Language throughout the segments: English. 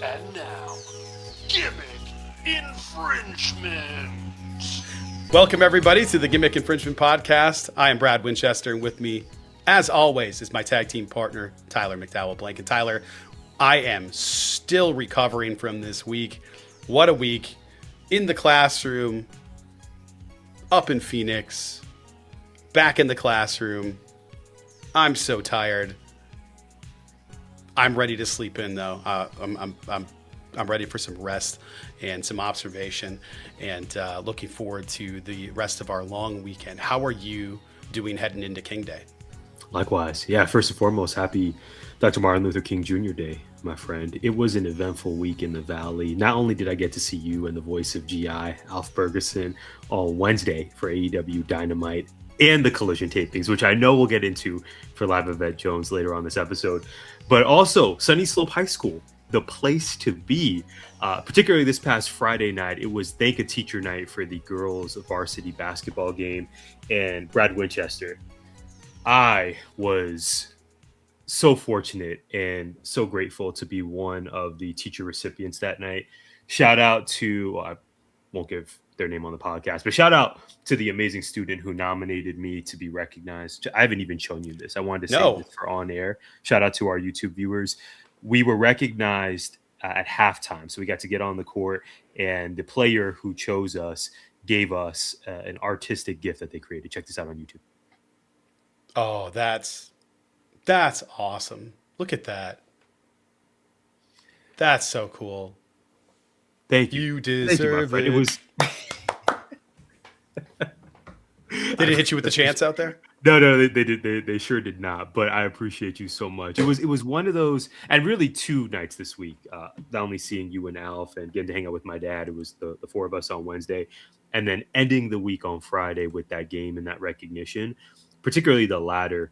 And now, Gimmick Infringement. Welcome, everybody, to the Gimmick Infringement Podcast. I am Brad Winchester, and with me, as always, is my tag team partner, Tyler McDowell Blank. And Tyler, I am still recovering from this week. What a week. In the classroom, up in Phoenix, back in the classroom. I'm so tired. I'm ready to sleep in, though. I'm ready for some rest and some observation, and looking forward to the rest of our long weekend. How are you doing heading into King Day? Likewise. Yeah, first and foremost, happy Dr. Martin Luther King Jr. Day, my friend. It was an eventful week in the Valley. Not only did I get to see you and the voice of GI, Alf Bergerson, on Wednesday for AEW Dynamite and the Collision tapings, which I know we'll get into for Live Event Jones later on this episode, but also Sunny Slope High School, the place to be. Particularly this past Friday night, it was Thank a Teacher night for the girls' varsity basketball game. And Brad Winchester, I was so fortunate and so grateful to be one of the teacher recipients that night. Shout out to, I won't give their name on the podcast, but shout out to the amazing student who nominated me to be recognized. I haven't even shown you this. I wanted to say this for on air. Shout out to our YouTube viewers. We were recognized at halftime, so we got to get on the court, and the player who chose us gave us an artistic gift that they created. Check this out on YouTube. Oh, that's awesome. Look at that. That's so cool. Thank you. You deserve it. It was. Did it hit you with the chants out there? No, they did. They sure did not. But I appreciate you so much. It was one of those, and really two nights this week. Not only seeing you and Alf and getting to hang out with my dad. It was the four of us on Wednesday, and then ending the week on Friday with that game and that recognition. Particularly the latter.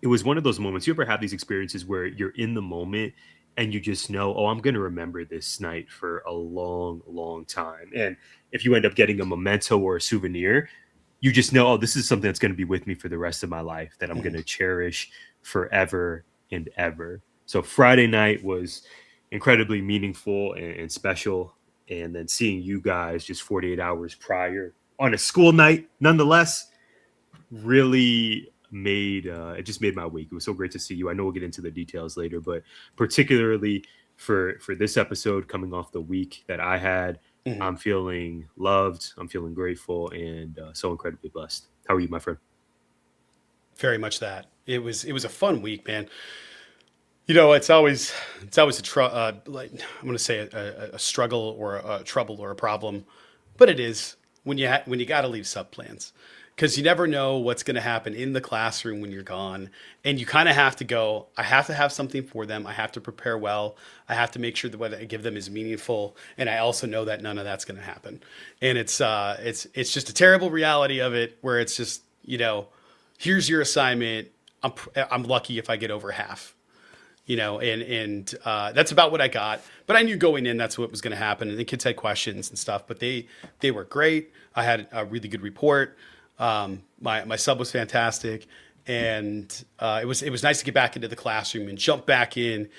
It was one of those moments. You ever have these experiences where you're in the moment and you just know, oh, I'm going to remember this night for a long, long time. And if you end up getting a memento or a souvenir, you just know, oh, this is something that's going to be with me for the rest of my life that I'm going to cherish forever and ever. So Friday night was incredibly meaningful and special. And then seeing you guys just 48 hours prior on a school night, nonetheless, really made it just made my week. It was so great to see you. I know we'll get into the details later, but particularly for this episode coming off the week that I had, I'm feeling loved, I'm feeling grateful, and so incredibly blessed. How are you, my friend? Very much that. It was a fun week, man. You know, it's always a like I'm going to say a struggle or a trouble or a problem, but it is when you got to leave sub plans. Because you never know what's going to happen in the classroom when you're gone. And you kind of have to go, I have to have something for them. I have to prepare well. I have to make sure that what I give them is meaningful. And I also know that none of that's going to happen. And it's just a terrible reality of it where it's just, you know, here's your assignment. I'm lucky if I get over half, you know, and that's about what I got. But I knew going in that's what was going to happen. And the kids had questions and stuff, but they were great. I had a really good report. My sub was fantastic, and it was nice to get back into the classroom and jump back in,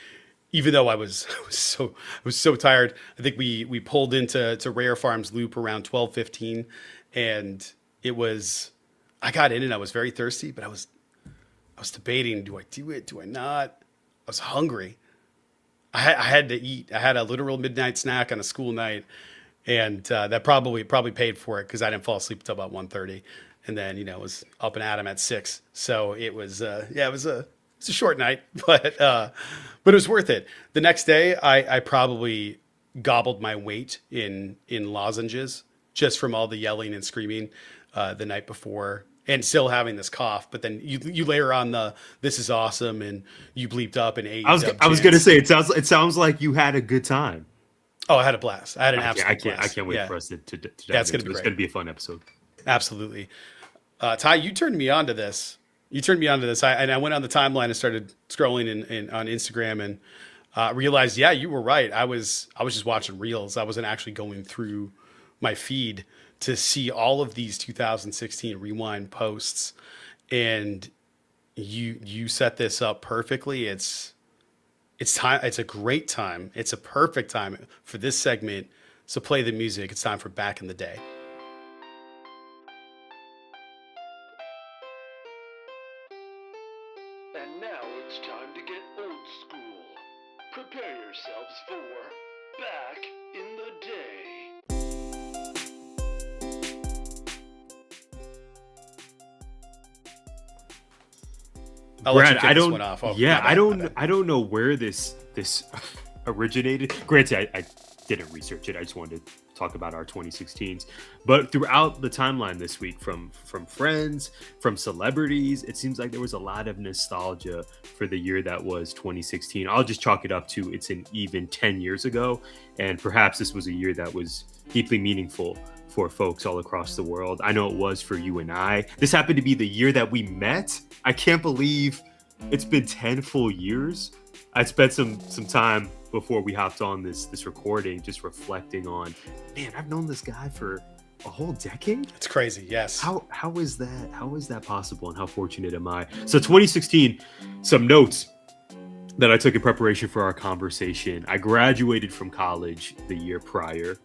even though I was so tired. I think we pulled into Rare Farms Loop around 12:15, and I got in and I was very thirsty, but I was debating, do I do it? Do I not? I was hungry. I had to eat. I had a literal midnight snack on a school night, and that probably paid for it because I didn't fall asleep until about 1:30. And then, you know, was up and at him at 6. So it was, it was a short night, but it was worth it. The next day, I probably gobbled my weight in lozenges just from all the yelling and screaming the night before, and still having this cough. But then you layer on this is awesome, and you bleeped up and ate. I was going to say, it sounds like you had a good time. Oh, I had a blast. I had an absolute blast. I can't wait for us to dive into. It's going to be a fun episode. Absolutely. Ty, you turned me on to this. I went on the timeline and started scrolling on Instagram and realized, yeah, you were right. I was just watching reels. I wasn't actually going through my feed to see all of these 2016 Rewind posts. And you set this up perfectly. It's It's time. It's a great time. It's a perfect time for this segment. So play the music. It's time for Back in the Day. And now it's time to get old school. Prepare yourselves for Back in the Day. I'll let you Brad, kick this one off. Oh, yeah, my bad. I don't know where this originated. Granted, I didn't research it. I just wanted to talk about our 2016s. But throughout the timeline this week, from friends, from celebrities, it seems like there was a lot of nostalgia for the year that was 2016. I'll just chalk it up to it's an even 10 years ago, and perhaps this was a year that was deeply meaningful for folks all across the world. I know it was for you and I. This happened to be the year that we met. I can't believe it's been 10 full years. I spent some time before we hopped on this recording just reflecting on, man, I've known this guy for a whole decade. It's crazy. Yes. How is that possible, and how fortunate am I? So 2016, some notes that I took in preparation for our conversation. I graduated from college the year prior.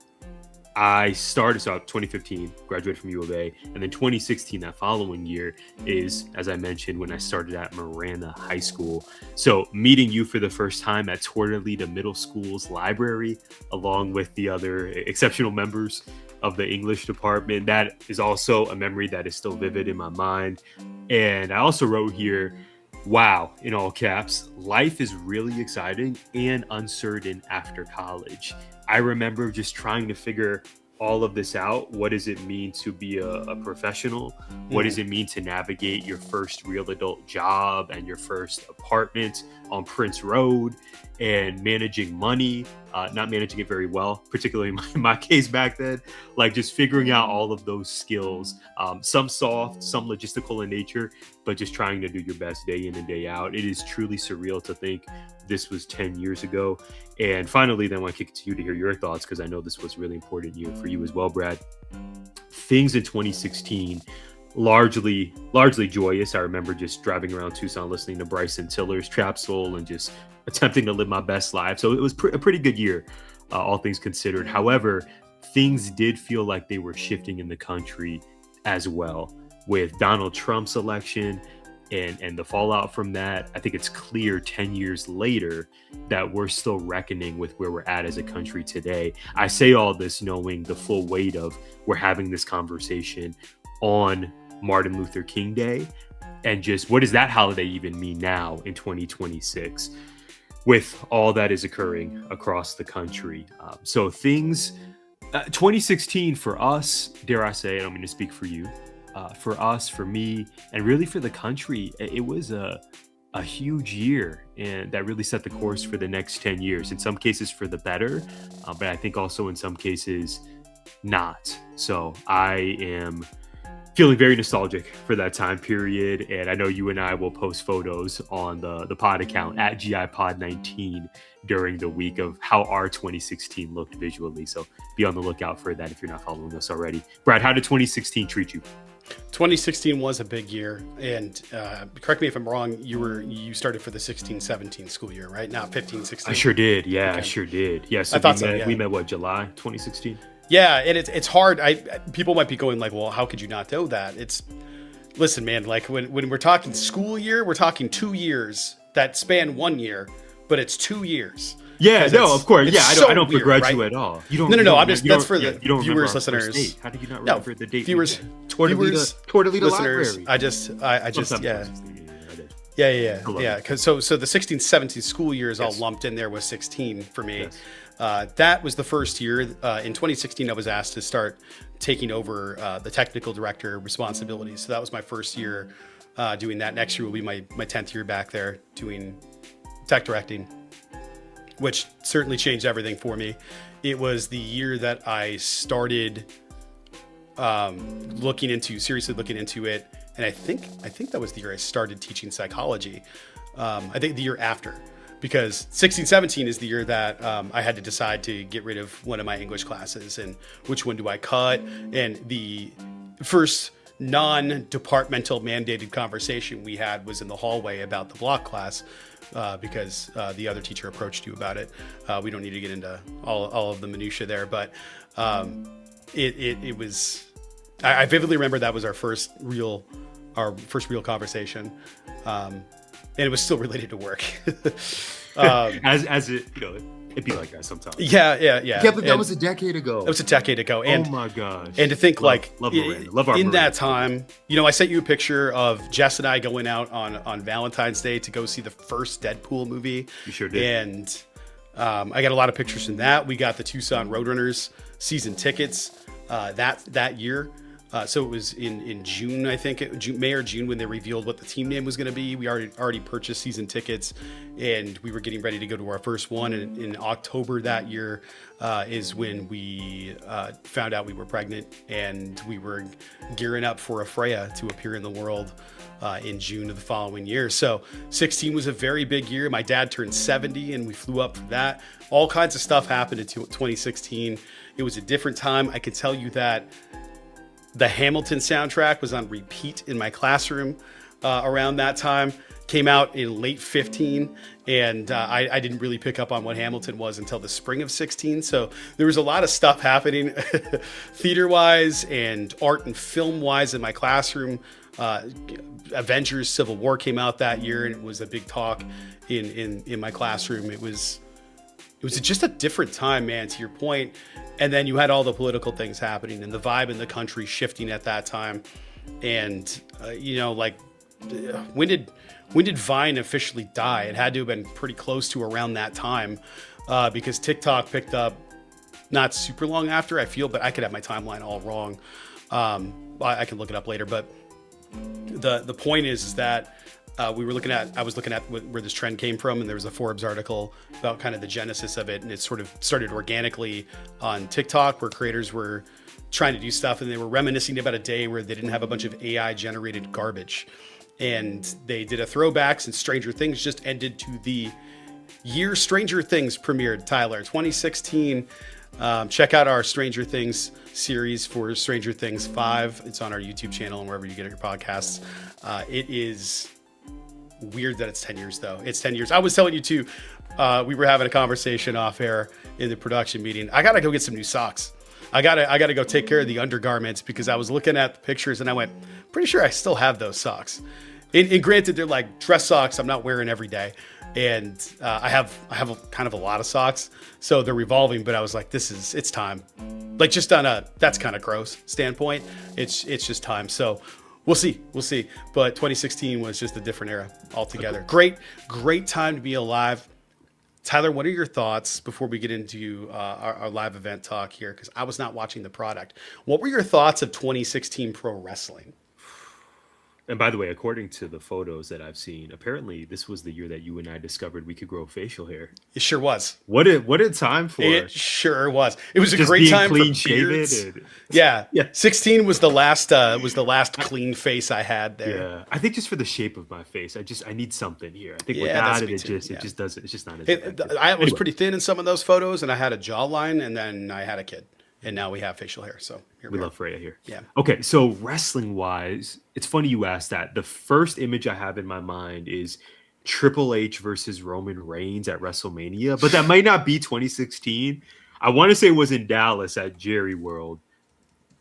I started, so 2015, graduated from U of A, and then 2016, that following year, is, as I mentioned, when I started at Marina High School. So meeting you for the first time at Tortolita Middle School's library, along with the other exceptional members of the English department, that is also a memory that is still vivid in my mind. And I also wrote here, wow, in all caps, life is really exciting and uncertain after college. I remember just trying to figure all of this out. What does it mean to be a professional? What does it mean to navigate your first real adult job and your first apartment on Prince Road, and managing money, not managing it very well, particularly in my case back then, like just figuring out all of those skills, some soft, some logistical in nature, but just trying to do your best day in and day out. It is truly surreal to think this was 10 years ago. And finally, then I want to kick it to you to hear your thoughts, because I know this was a really important year for you as well, Brad. Things in 2016, largely joyous. I remember just driving around Tucson, listening to Bryson Tiller's Trap Soul and just attempting to live my best life. So it was a pretty good year, all things considered. However, things did feel like they were shifting in the country as well, with Donald Trump's election and the fallout from that. I think it's clear 10 years later that we're still reckoning with where we're at as a country today. I say all this knowing the full weight of we're having this conversation on Martin Luther King Day, and just what does that holiday even mean now in 2026 with all that is occurring across the country. So things, 2016 for us, dare I say, I don't mean to speak for you, for us, for me, and really for the country, it was a huge year, and that really set the course for the next 10 years. In some cases for the better, but I think also in some cases not. So I am feeling very nostalgic for that time period, and I know you and I will post photos on the pod account at GIPod19 during the week of how our 2016 looked visually. So be on the lookout for that if you're not following us already. Brad, how did 2016 treat you? 2016 was a big year, and correct me if I'm wrong, you started for the 16-17 school year, right? Not 15-16. I sure did. Yeah, okay. I sure did. Yeah, so I thought we met what, July 2016? Yeah, and it's hard. People might be going like, well, how could you not know that? Listen, man, like when we're talking school year, we're talking 2 years that span 1 year, but it's 2 years. Yeah, no, of course. Yeah, I don't weird, begrudge right? you at all. You don't. No. That's for the viewers, listeners. How did you not remember the date? Viewers, Tortolita listeners. Library. I just, yeah. Because so the 16-17 school year is all lumped in there with 16 for me. Yes. That was the first year. In 2016, I was asked to start taking over the technical director responsibilities. So that was my first year doing that. Next year will be my 10th year back there doing tech directing, which certainly changed everything for me. It was the year that I started seriously looking into it. And I think that was the year I started teaching psychology. I think the year after, because 16-17 is the year that I had to decide to get rid of one of my English classes and which one do I cut. And the first non-departmental mandated conversation we had was in the hallway about the block class, because the other teacher approached you about it. We don't need to get into all of the minutia there, but it was. I vividly remember that was our first real conversation, and it was still related to work. As it, it'd be like that sometimes. Yeah. I can't believe that was a decade ago. That was a decade ago. And, oh my gosh. And to think love Marina. Love our in Marina. that time, I sent you a picture of Jess and I going out on Valentine's Day to go see the first Deadpool movie. You sure did. And I got a lot of pictures from that. We got the Tucson Roadrunners season tickets that year. So it was in June, I think, May or June, when they revealed what the team name was going to be. We already purchased season tickets, and we were getting ready to go to our first one. And in October that year is when we found out we were pregnant, and we were gearing up for a Freya to appear in the world in June of the following year. So 16 was a very big year. My dad turned 70, and we flew up from that. All kinds of stuff happened in 2016. It was a different time. I can tell you that the Hamilton soundtrack was on repeat in my classroom around that time. Came out in late 15, and I didn't really pick up on what Hamilton was until the spring of 16. So there was a lot of stuff happening theater-wise and art and film-wise in my classroom. Avengers Civil War came out that year, and it was a big talk in my classroom. It was just a different time, man, to your point. And then you had all the political things happening and the vibe in the country shifting at that time. And, when did Vine officially die? It had to have been pretty close to around that time because TikTok picked up not super long after, I feel, but I could have my timeline all wrong. I can look it up later. But the point is that I was looking at where this trend came from, and there was a Forbes article about kind of the genesis of it, and it sort of started organically on TikTok, where creators were trying to do stuff, and they were reminiscing about a day where they didn't have a bunch of AI generated garbage, and they did a throwbacks, and Stranger Things just ended to the year Stranger Things premiered, Tyler, 2016. Check out our Stranger Things series for Stranger Things 5. It's on our YouTube channel and wherever you get your podcasts. It is weird that it's 10 years though. It's 10 years. I was telling you too, we were having a conversation off air in the production meeting. I gotta go get some new socks. I gotta go take care of the undergarments, because I was looking at the pictures and I went, pretty sure I still have those socks. And granted, they're like dress socks I'm not wearing every day. And I have kind of a lot of socks, so they're revolving, but I was like, it's time. Like, just on that's kind of gross standpoint, it's just time. So We'll see. But 2016 was just a different era altogether. Great time to be alive. Tyler, what are your thoughts before we get into our live event talk here? Because I was not watching the product. What were your thoughts of 2016 pro wrestling? And by the way, according to the photos that I've seen, apparently this was the year that you and I discovered we could grow facial hair. It sure was. What a time for it. Sure was. It was a just great time clean for beards. shaven. Yeah. 16 was the last clean face I had there. Yeah. I think just for the shape of my face, I need something here. I think without it, it just doesn't. It's just not as effective. I was pretty thin in some of those photos, and I had a jawline, and then I had a kid. And now we have facial hair. So here we love Freya here. Yeah. Okay. So wrestling wise, it's funny you asked that. The first image I have in my mind is Triple H versus Roman Reigns at WrestleMania, but that might not be 2016. I want to say it was in Dallas at Jerry World.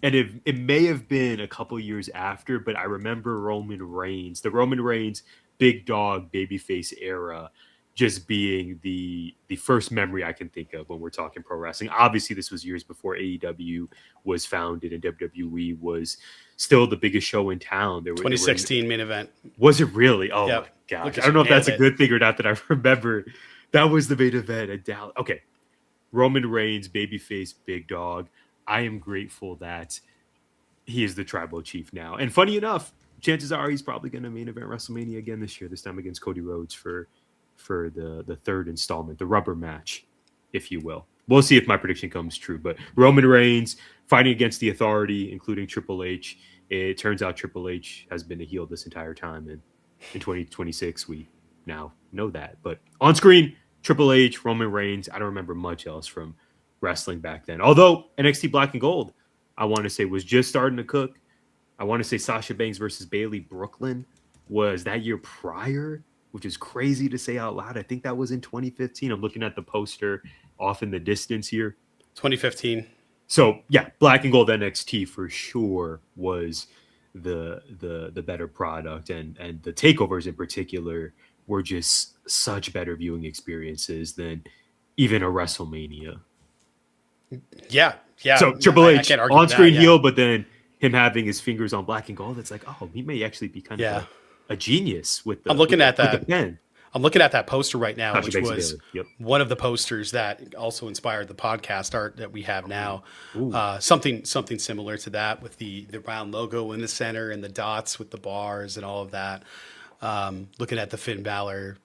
And it may have been a couple years after, but I remember the Roman Reigns big dog babyface era just being the first memory I can think of when we're talking pro wrestling. Obviously, this was years before AEW was founded and WWE was still the biggest show in town. 2016 main event. Was it really? Oh, yep. My gosh. I don't know if that's a good thing or not that I remember. That was the main event at Dallas. Okay. Roman Reigns, babyface, big dog. I am grateful that he is the tribal chief now. And funny enough, chances are he's probably going to main event WrestleMania again this year, this time against Cody Rhodes for the third installment, the rubber match, if you will. We'll see if my prediction comes true. But Roman Reigns fighting against the Authority, including Triple H. It turns out Triple H has been a heel this entire time. And in 2026, we now know that. But on screen, Triple H, Roman Reigns. I don't remember much else from wrestling back then. Although NXT Black and Gold, I want to say, was just starting to cook. I want to say Sasha Banks versus Bayley Brooklyn was that year prior which is crazy to say out loud. I think that was in 2015. I'm looking at the poster off in the distance here. 2015. So yeah, Black and Gold NXT for sure was the better product, and the takeovers in particular were just such better viewing experiences than even a WrestleMania. Yeah. So Triple H can't argue on with that, screen yeah. heel, but then him having his fingers on Black and Gold, it's like, oh, he may actually be kind Yeah. of a genius with the I'm looking at with that. the pen. I'm looking at that poster right now, Sasha which Banks was Bailey. Yep. one of the posters that also inspired the podcast art that we have now. Ooh. Something similar to that, with the round logo in the center and the dots with the bars and all of that. Looking at the Finn Balor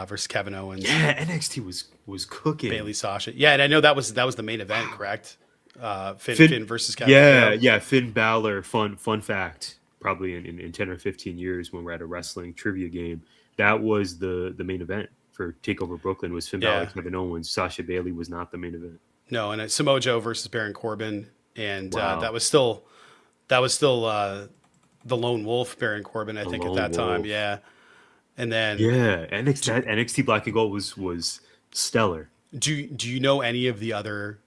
versus Kevin Owens. Yeah, NXT was cooking. Bailey Sasha. Yeah, and I know that was the main event, correct? Finn versus Kevin. Yeah. Finn Balor. Fun fact. Probably in 10 or 15 years, when we're at a wrestling trivia game, that was the main event for TakeOver Brooklyn. Was Finn Balor, Kevin Owens. Sasha Bailey was not the main event. No, and Samoa Joe versus Baron Corbin, and Wow. that was still the lone wolf Baron Corbin, I think, at that time. Yeah, and then NXT Black and Gold was stellar. do you know any of the other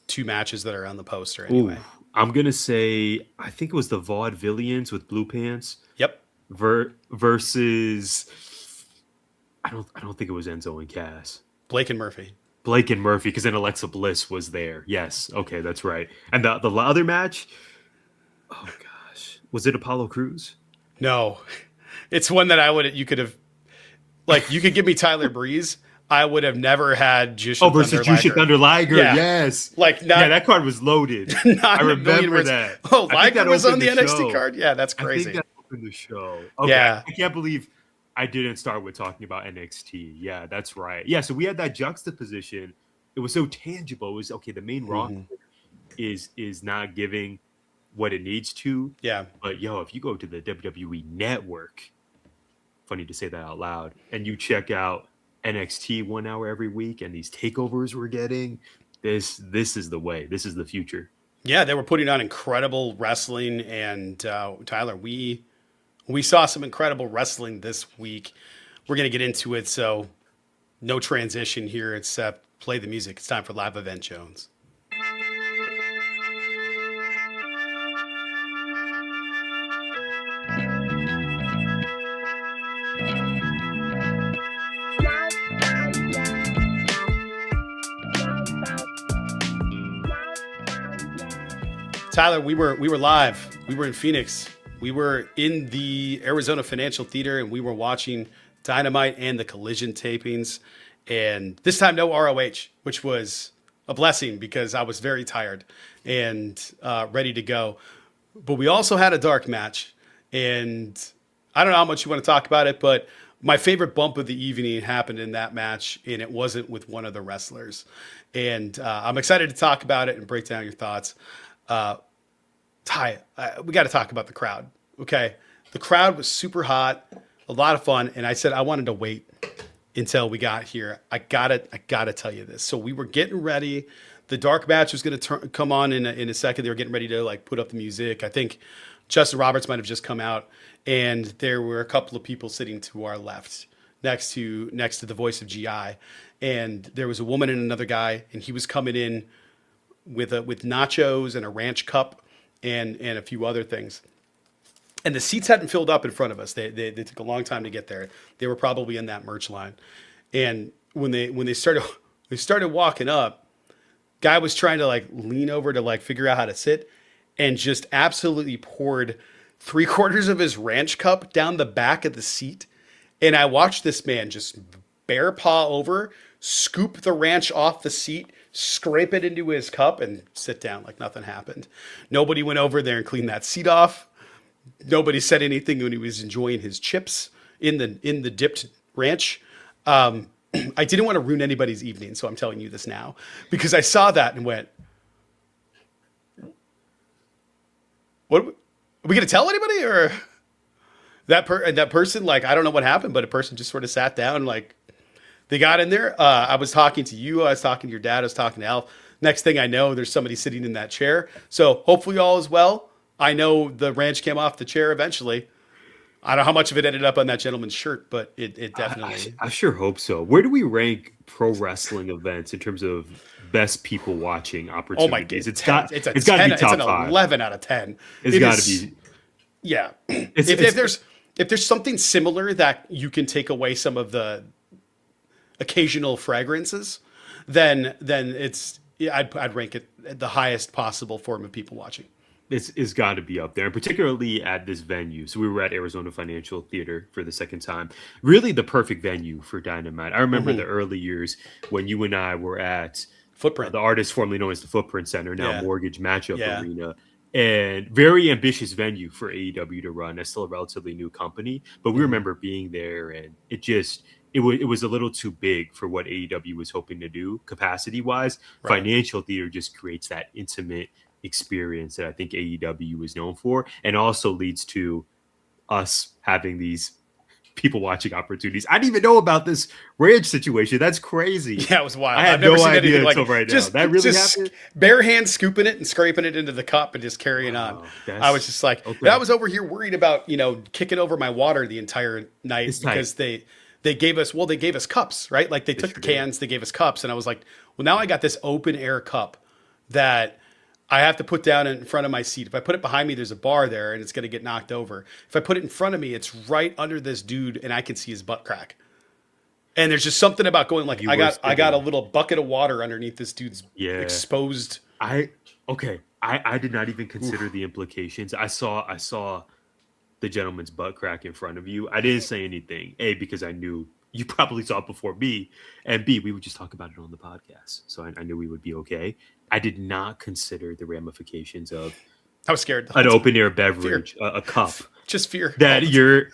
two matches that are on the poster anyway? Ooh, I'm gonna say I think it was the Vaudevillians with blue pants. Yep. Versus I don't think it was Enzo and Cass. Blake and Murphy, because then Alexa Bliss was there. Yes, okay, that's right. And the other match, oh gosh, was it Apollo Crews? No, it's one that you could have, like, you could give me Tyler Breeze. I would have never had Jushin versus Thunder Jushin Liger. Thunder Liger. Yeah. Yes. Like, that card was loaded. I remember that. Oh, I think Liger that was on opened the NXT show. card? Yeah, that's crazy. I think that opened the show. Okay. Yeah. I can't believe I didn't start with talking about NXT. Yeah, that's right. Yeah, so we had that juxtaposition. It was so tangible. It was, okay, the main roster is not giving what it needs to. Yeah. But, if you go to the WWE Network, funny to say that out loud, and you check out NXT 1 hour every week and these takeovers we're getting, this is the way. This is the future. Yeah, they were putting on incredible wrestling, and Tyler, we saw some incredible wrestling this week. We're going to get into it, so no transition here except play the music. It's time for Live Event Jones. Tyler, we were live. We were in Phoenix. We were in the Arizona Financial Theater, and we were watching Dynamite and the Collision tapings. And this time, no ROH, which was a blessing because I was very tired and ready to go. But we also had a dark match. And I don't know how much you want to talk about it, but my favorite bump of the evening happened in that match, and it wasn't with one of the wrestlers. And I'm excited to talk about it and break down your thoughts. Ty, we got to talk about the crowd. Okay. The crowd was super hot, a lot of fun. And I said, I wanted to wait until we got here. I gotta tell you this. So we were getting ready. The dark match was going to come on in a second. They were getting ready to like put up the music. I think Justin Roberts might've just come out, and there were a couple of people sitting to our left next to the voice of GI. And there was a woman and another guy, and he was coming in with nachos and a ranch cup and a few other things. And the seats hadn't filled up in front of us. They took a long time to get there. They were probably in that merch line. And when they started walking up, guy was trying to like lean over to like figure out how to sit, and just absolutely poured 3/4 of his ranch cup down the back of the seat. And I watched this man just bear paw over, scoop the ranch off the seat, scrape it into his cup, and sit down like nothing happened. Nobody went over there and cleaned that seat off. Nobody said anything when he was enjoying his chips in the dipped ranch. I didn't want to ruin anybody's evening, so I'm telling you this now, because I saw that and went, "What are we going to tell anybody?" Or that person, like, I don't know what happened, but a person just sort of sat down, like, they got in there. I was talking to you. I was talking to your dad. I was talking to Alf. Next thing I know, there's somebody sitting in that chair. So hopefully all is well. I know the ranch came off the chair eventually. I don't know how much of it ended up on that gentleman's shirt, but it definitely. I sure hope so. Where do we rank pro wrestling events in terms of best people watching opportunities? Oh my god, it's got to be it's an top 11 out of 10. It's got to be. Yeah. If there's something similar that you can take away some of the occasional fragrances, then I'd rank it at the highest possible form of people watching. It's got to be up there, and particularly at this venue. So we were at Arizona Financial Theater for the second time. Really the perfect venue for Dynamite. I remember the early years when you and I were at Footprint, the artist formerly known as the Footprint Center, now Mortgage Matchup Arena. And very ambitious venue for AEW to run. That's still a relatively new company, but we remember being there, and it was a little too big for what AEW was hoping to do capacity wise. Right. Financial Theater just creates that intimate experience that I think AEW is known for, and also leads to us having these people watching opportunities. I didn't even know about this ranch situation. That's crazy. Yeah, it was wild. I had no idea until right now. That really happened? Bare hand scooping it and scraping it into the cup and just carrying on. I was just like, I was over here worried about, kicking over my water the entire night because they gave us cups, right? Like they took the cans, they gave us cups. And I was like, well, now I got this open air cup that I have to put down in front of my seat. If I put it behind me, there's a bar there and it's going to get knocked over. If I put it in front of me, it's right under this dude and I can see his butt crack. And there's just something about going like, I got a little bucket of water underneath this dude's exposed. I did not even consider the implications. I saw the gentleman's butt crack in front of you. I didn't say anything. A, because I knew you probably saw it before me. And B, we would just talk about it on the podcast. So I knew we would be okay. I did not consider the ramifications of I was scared. An open air beverage, a cup. Just fear. That you're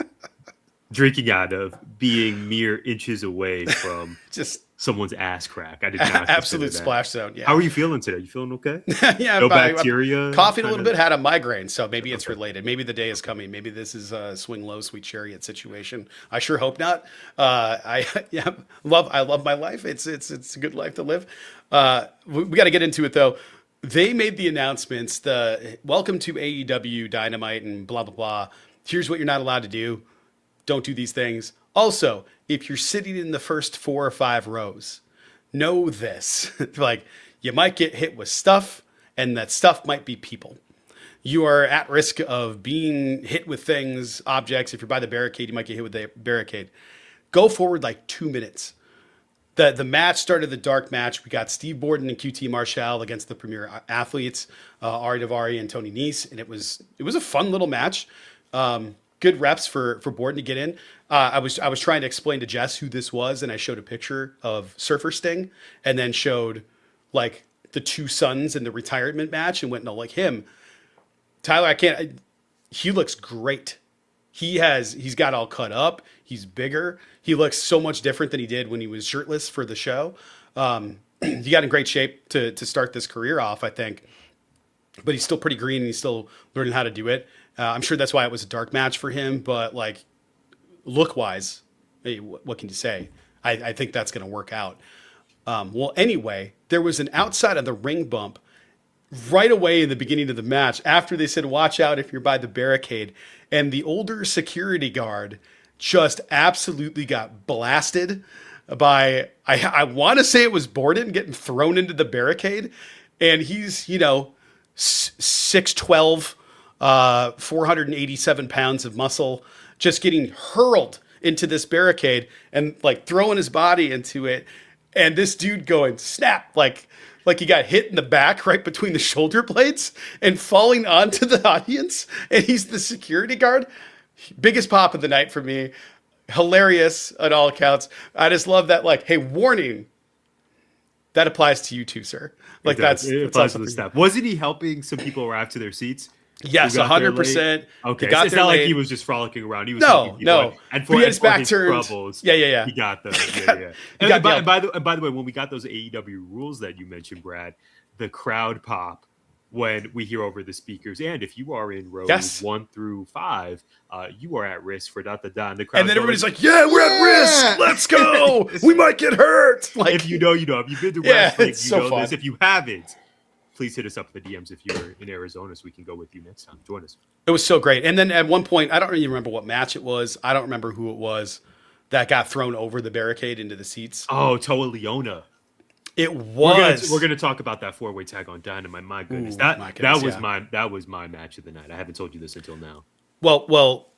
drinking out of being mere inches away from just someone's ass crack. I did not absolute splash zone. Yeah. How are you feeling today? You feeling okay? Yeah. No bacteria? Coughing a little bit, had a migraine. So maybe it's related. Maybe the day is coming. Maybe this is a swing low, sweet chariot situation. I sure hope not. I love my life. It's a good life to live. We got to get into it though. They made the announcements, the welcome to AEW Dynamite and blah, blah, blah. Here's what you're not allowed to do. Don't do these things. Also, if you're sitting in the first 4 or 5 rows, know this. Like, you might get hit with stuff, and that stuff might be people. You are at risk of being hit with things, objects. If you're by the barricade, you might get hit with the barricade. Go forward like 2 minutes. The match started, the dark match. We got Steve Borden and QT Marshall against the premier athletes, Ari Daivari and Tony Nese, and it was a fun little match. Good reps for Borden to get in. I was trying to explain to Jess who this was, and I showed a picture of Surfer Sting, and then showed like the 2 sons in the retirement match, and went, no, like him. Tyler, he looks great. He's got all cut up. He's bigger. He looks so much different than he did when he was shirtless for the show. He got in great shape to start this career off, I think. But he's still pretty green and he's still learning how to do it. I'm sure that's why it was a dark match for him. But like look wise, hey, what can you say? I think that's going to work out. Well, anyway, there was an outside of the ring bump right away in the beginning of the match after they said, watch out if you're by the barricade. And the older security guard just absolutely got blasted by, I want to say it was Borden getting thrown into the barricade. And he's, 6'12", 487 pounds of muscle, just getting hurled into this barricade and like throwing his body into it. And this dude going snap, like he got hit in the back right between the shoulder blades and falling onto the audience. And he's the security guard. Biggest pop of the night for me. Hilarious on all accounts. I just love that, like, hey, warning. That applies to you too, sir. Like it applies to the staff. Wasn't he helping some people arrive to their seats? Yes, 100%. Okay, it's not like he was just frolicking around. He was no. And for his back turned. Troubles, yeah. He got those. Yeah. And by the way, when we got those AEW rules that you mentioned, Brad, the crowd pop when we hear over the speakers, and if you are in rows 1 through 5, you are at risk for and the crowd. And then everybody's like, "Yeah, we're at risk. Let's go. We might get hurt." Like, if you know, you know. If you've been to wrestling, it's you so know fun. this. If you haven't, please hit us up in the DMs if you're in Arizona, so we can go with you next time. Join us. It was so great. And then at one point, I don't really remember what match it was. I don't remember who it was that got thrown over the barricade into the seats. Oh, Toa Leona. It was. We're gonna talk about that 4-way tag on Dynamite. My goodness, Ooh, that my goodness, that was my match of the night. I haven't told you this until now. Well,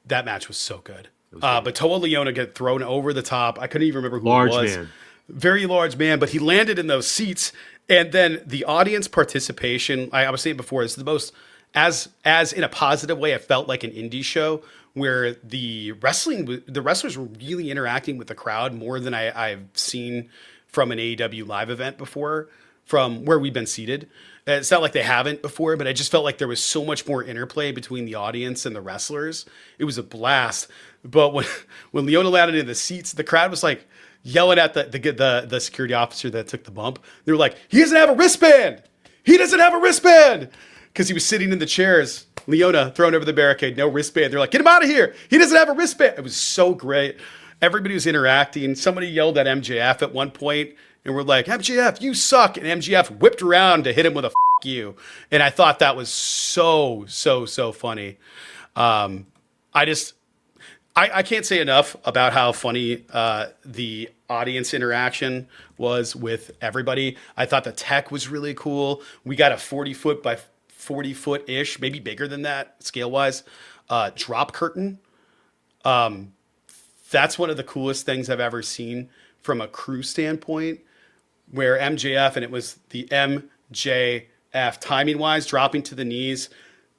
that match was so good. But Toa Leona got thrown over the top. I couldn't even remember who it was. Man. Very large man, but he landed in those seats. And then the audience participation, I was saying before, is the most, as in a positive way, it felt like an indie show where the wrestlers were really interacting with the crowd more than I've seen from an AEW live event before, from where we've been seated. It's not like they haven't before, but I just felt like there was so much more interplay between the audience and the wrestlers. It was a blast. But when Leona landed in the seats, the crowd was like yelling at the security officer that took the bump. They were like, "He doesn't have a wristband! He doesn't have a wristband!" Because he was sitting in the chairs. Leona thrown over the barricade, no wristband. They're like, "Get him out of here! He doesn't have a wristband!" It was so great. Everybody was interacting. Somebody yelled at MJF at one point, and we're like, "MJF, you suck!" And MJF whipped around to hit him with a "F you." And I thought that was so funny. I can't say enough about how funny the audience interaction was with everybody. I thought the tech was really cool. We got a 40-foot by 40-foot-ish, maybe bigger than that scale-wise, drop curtain. That's one of the coolest things I've ever seen from a crew standpoint, where MJF, and it was the MJF timing-wise, dropping to the knees,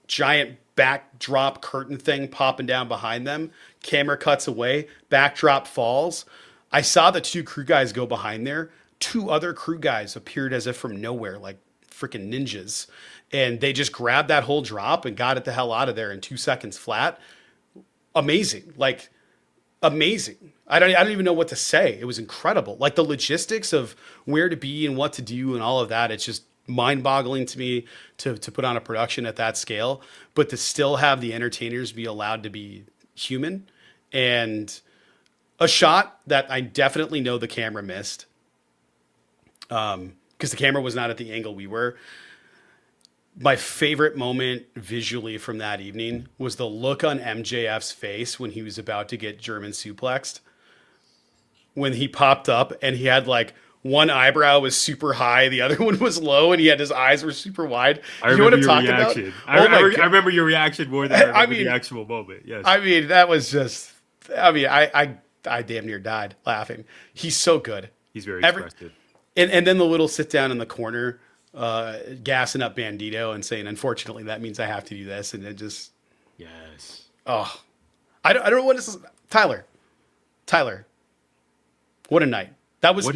giant backdrop curtain thing popping down behind them. Camera cuts away, backdrop falls. I saw the two crew guys go behind there. Two other crew guys appeared as if from nowhere, like freaking ninjas. And they just grabbed that whole drop and got it the hell out of there in 2 seconds flat. Amazing. Like, amazing. I don't even know what to say. It was incredible. Like, the logistics of where to be and what to do and all of that, it's just mind-boggling to me to put on a production at that scale, but to still have the entertainers be allowed to be human. And a shot that I definitely know the camera missed, because the camera was not at the angle we were. My favorite moment visually from that evening was the look on MJF's face when he was about to get German suplexed. When he popped up and he had like one eyebrow was super high, the other one was low, and his eyes were super wide. I remember your reaction. I remember your reaction more than I remember the actual moment. Yes. I mean, that was just. I mean, I damn near died laughing. He's so good. He's very expressive. And then the little sit down in the corner, gassing up Bandito and saying, "Unfortunately, that means I have to do this," and it just. Yes. Oh, I don't know what this is. Tyler, what a night. That was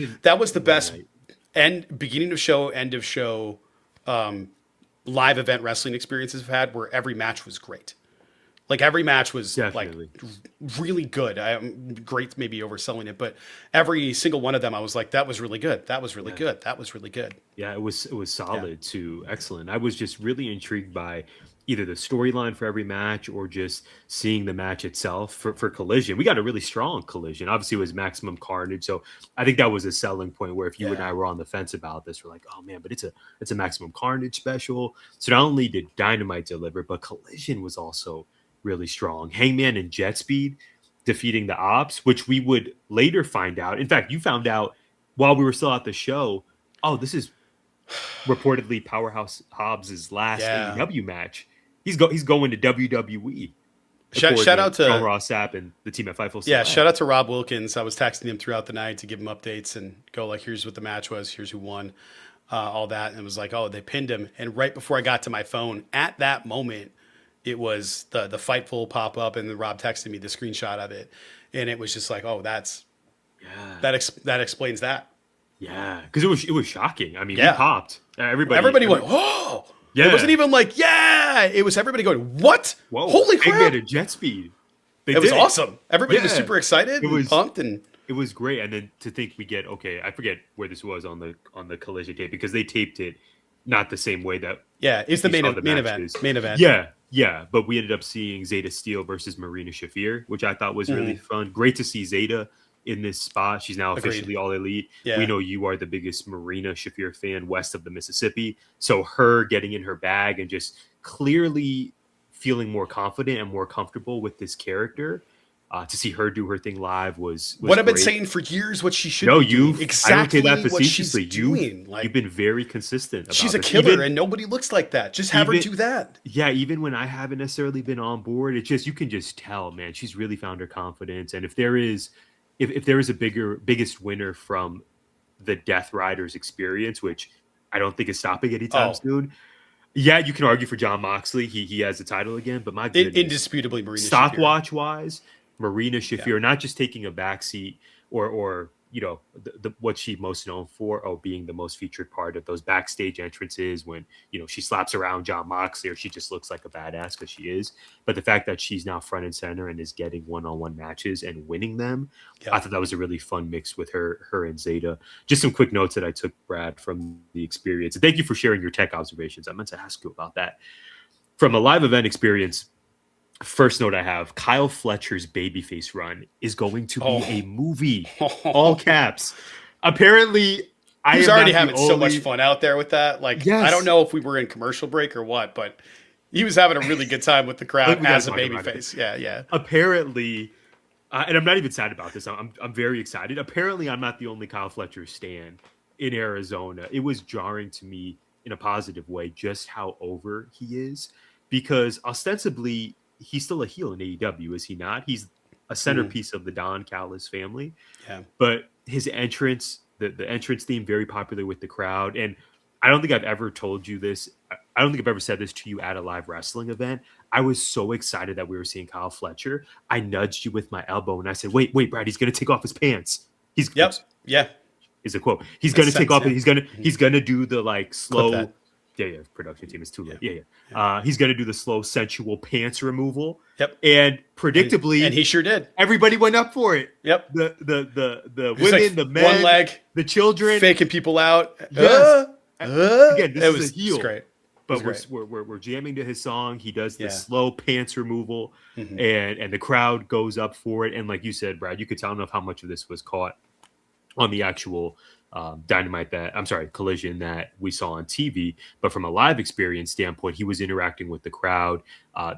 the best beginning of show, end of show, live event wrestling experiences I've had, where every match was great. Like, every match was Definitely. Like really good. I'm great, maybe overselling it, but every single one of them, I was like, that was really good. That was really good. That was really good. Yeah, it was solid too. Excellent. I was just really intrigued by either the storyline for every match or just seeing the match itself for Collision. We got a really strong Collision. Obviously, it was Maximum Carnage. So I think that was a selling point where if you and I were on the fence about this, we're like, oh man, but it's a Maximum Carnage special. So not only did Dynamite deliver, but Collision was also really strong. Hangman and Jet Speed defeating the Ops, which we would later find out. In fact, you found out while we were still at the show, oh, this is reportedly Powerhouse Hobbs' last AEW match. He's going to WWE. Shout out to John Ross Sapp and the team at Fightful. Yeah, shout out to Rob Wilkins. I was texting him throughout the night to give him updates and go like, here's what the match was, here's who won, all that. And it was like, oh, they pinned him. And right before I got to my phone, at that moment, it was the Fightful pop up, and then Rob texted me the screenshot of it, and it was just like, oh, that explains that. Yeah, because it was shocking. I mean, we popped. Everybody went, whoa. Yeah. It wasn't even like, yeah. It was everybody going, what? Whoa. Holy crap. They made a Jet Speed. It was awesome. Everybody was super excited and pumped. And it was great. And then to think we get, I forget where this was on the Collision tape, because they taped it not the same way that. Yeah, it's the main event. Main event. Yeah. But we ended up seeing Zeta Steel versus Marina Shafir, which I thought was really fun. Great to see Zeta in this spot. She's now Agreed. officially All Elite. Yeah. We know you are the biggest Marina Shafir fan west of the Mississippi. So her getting in her bag and just clearly feeling more confident and more comfortable with this character, to see her do her thing live was what I've been great. saying for years. What she should No, be doing. you've Exactly I don't say that what she's facetiously. doing. You've been very consistent about She's a this. killer, and nobody looks like that. Just have her do that. Yeah, even when I haven't necessarily been on board, it's just, you can just tell, man, she's really found her confidence. And if there is a biggest winner from the Death Riders experience, which I don't think is stopping anytime soon. Yeah, you can argue for Jon Moxley. He has the title again, but my goodness, indisputably Marina stopwatch wise, Marina Shafir, not just taking a backseat or what she's most known for, being the most featured part of those backstage entrances when she slaps around Jon Moxley, or she just looks like a badass because she is. But the fact that she's now front and center and is getting one-on-one matches and winning them, I thought that was a really fun mix with her and Zeta. Just some quick notes that I took, Brad, from the experience. And thank you for sharing your tech observations. I meant to ask you about that. From a live event experience, first note I have, Kyle Fletcher's babyface run is going to be a movie. All caps. Apparently, he's already having so much fun out there with that. Like, yes. I don't know if we were in commercial break or what, but he was having a really good time with the crowd as a babyface. Yeah. Apparently, and I'm not even sad about this. I'm very excited. Apparently, I'm not the only Kyle Fletcher stan in Arizona. It was jarring to me in a positive way just how over he is, because ostensibly he's still a heel in AEW, is he not? He's a centerpiece of the Don Callis family. Yeah. But his entrance, the entrance theme, very popular with the crowd. And I don't think I've ever told you this. I don't think I've ever said this to you at a live wrestling event. I was so excited that we were seeing Kyle Fletcher. I nudged you with my elbow and I said, wait, Brad, he's going to take off his pants. Yeah. Is a quote. He's going to take off. He's going to do the like slow. Yeah. Production team is too late. Yeah. He's going to do the slow, sensual pants removal. Yep. And predictably, and he sure did. Everybody went up for it. Yep. The women, like the men, one leg, the children, faking people out. Yes. Again, this is a heel. It's great. But we're jamming to his song. He does the slow pants removal, and the crowd goes up for it. And like you said, Brad, you could tell enough how much of this was caught on the actual Collision that we saw on TV. But from a live experience standpoint, he was interacting with the crowd.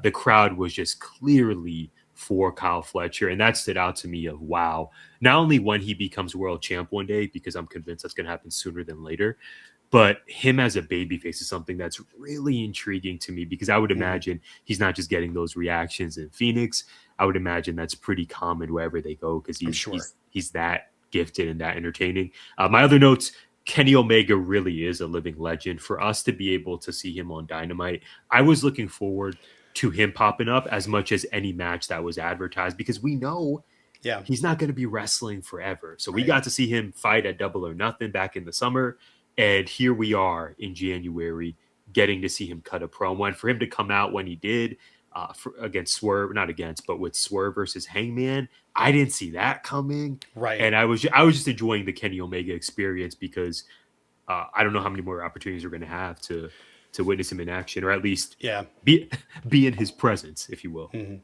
The crowd was just clearly for Kyle Fletcher, and that stood out to me of wow. Not only when he becomes world champ one day, because I'm convinced that's going to happen sooner than later, but him as a babyface is something that's really intriguing to me, because I would imagine he's not just getting those reactions in Phoenix. I would imagine that's pretty common wherever they go, because he's that gifted and that entertaining. My other notes, Kenny Omega really is a living legend. For us to be able to see him on Dynamite, I was looking forward to him popping up as much as any match that was advertised, because we know he's not going to be wrestling forever. So we got to see him fight at Double or Nothing back in the summer, and here we are in January getting to see him cut a promo. And for him to come out when he did, with Swerve versus Hangman, I didn't see that coming. Right. And I was just enjoying the Kenny Omega experience, because I don't know how many more opportunities we're going to have to witness him in action, or at least be in his presence, if you will. Mm-hmm.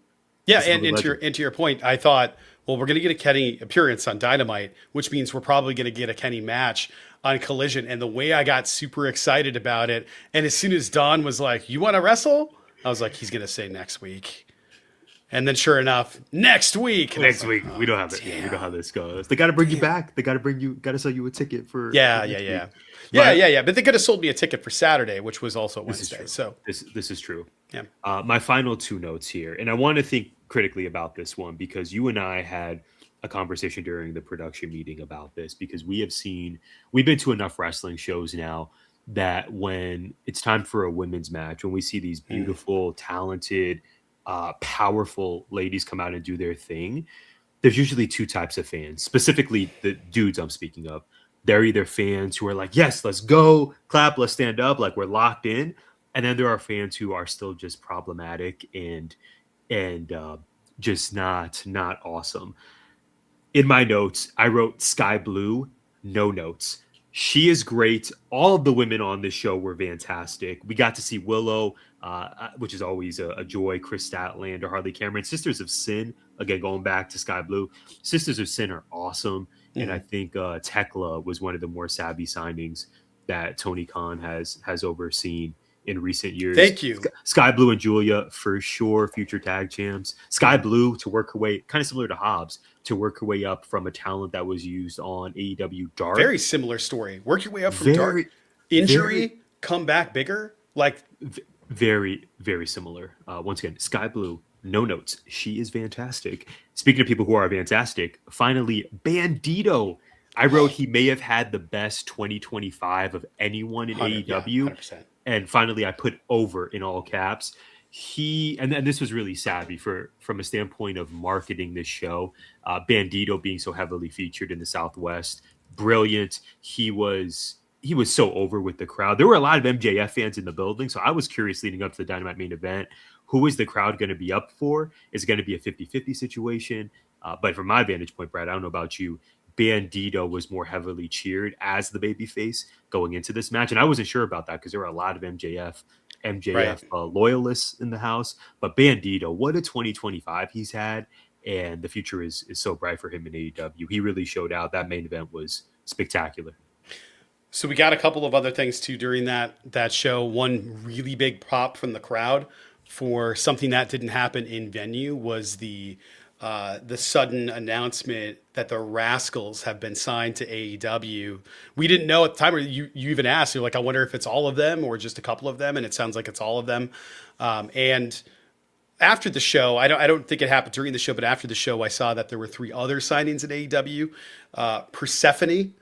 Yeah, and into your point, I thought, well, we're going to get a Kenny appearance on Dynamite, which means we're probably going to get a Kenny match on Collision. And the way I got super excited about it, and as soon as Don was like, "You want to wrestle?" I was like, he's going to say next week. And then sure enough, next week. Next week. We don't have it. Yeah, we know how this goes. They got to bring you back. They got to sell you a ticket for. Yeah. But they could have sold me a ticket for Saturday, which was also Wednesday. So this is true. Yeah. My final two notes here, and I want to think critically about this one, because you and I had a conversation during the production meeting about this, because we've been to enough wrestling shows now that when it's time for a women's match, when we see these beautiful, talented, powerful ladies come out and do their thing, there's usually two types of fans, specifically the dudes I'm speaking of. They're either fans who are like, yes, let's go, clap, let's stand up, like we're locked in. And then there are fans who are still just problematic and just not awesome. In my notes, I wrote Sky Blue, no notes. She is great. All of the women on this show were fantastic. We got to see Willow, which is always a joy. Chris Statlander, Harley Cameron, Sisters of Sin. Again, going back to Sky Blue, Sisters of Sin are awesome, and I think Tekla was one of the more savvy signings that Tony Khan has overseen in recent years. Thank you. Sky Blue and Julia for sure, future tag champs. Sky Blue to work her way, kind of similar to Hobbs, to work her way up from a talent that was used on AEW Dark. Very similar story. Work your way up from Dark. Injury, come back bigger. Like very, very similar. Once again, Sky Blue, no notes. She is fantastic. Speaking of people who are fantastic, finally, Bandito. I wrote he may have had the best 2025 of anyone in AEW. Yeah, 100%. And finally, I put over in all caps. And this was really savvy from a standpoint of marketing this show. Bandito being so heavily featured in the Southwest, brilliant. He was so over with the crowd. There were a lot of MJF fans in the building, so I was curious leading up to the Dynamite main event. Who is the crowd going to be up for? Is it going to be a 50-50 situation? But from my vantage point, Brad, I don't know about you, Bandito was more heavily cheered as the babyface going into this match. And I wasn't sure about that because there were a lot of MJF right. Loyalists in the house. But Bandito, what a 2025 he's had. And the future is so bright for him in AEW. He really showed out. That main event was spectacular. So we got a couple of other things too during that show. One really big pop from the crowd for something that didn't happen in venue was the sudden announcement that the Rascals have been signed to AEW. We didn't know at the time, or you even asked, you're like, I wonder if it's all of them or just a couple of them, and it sounds like it's all of them. And after the show, I don't think it happened during the show, but after the show, I saw that there were 3 other signings at AEW. Persephone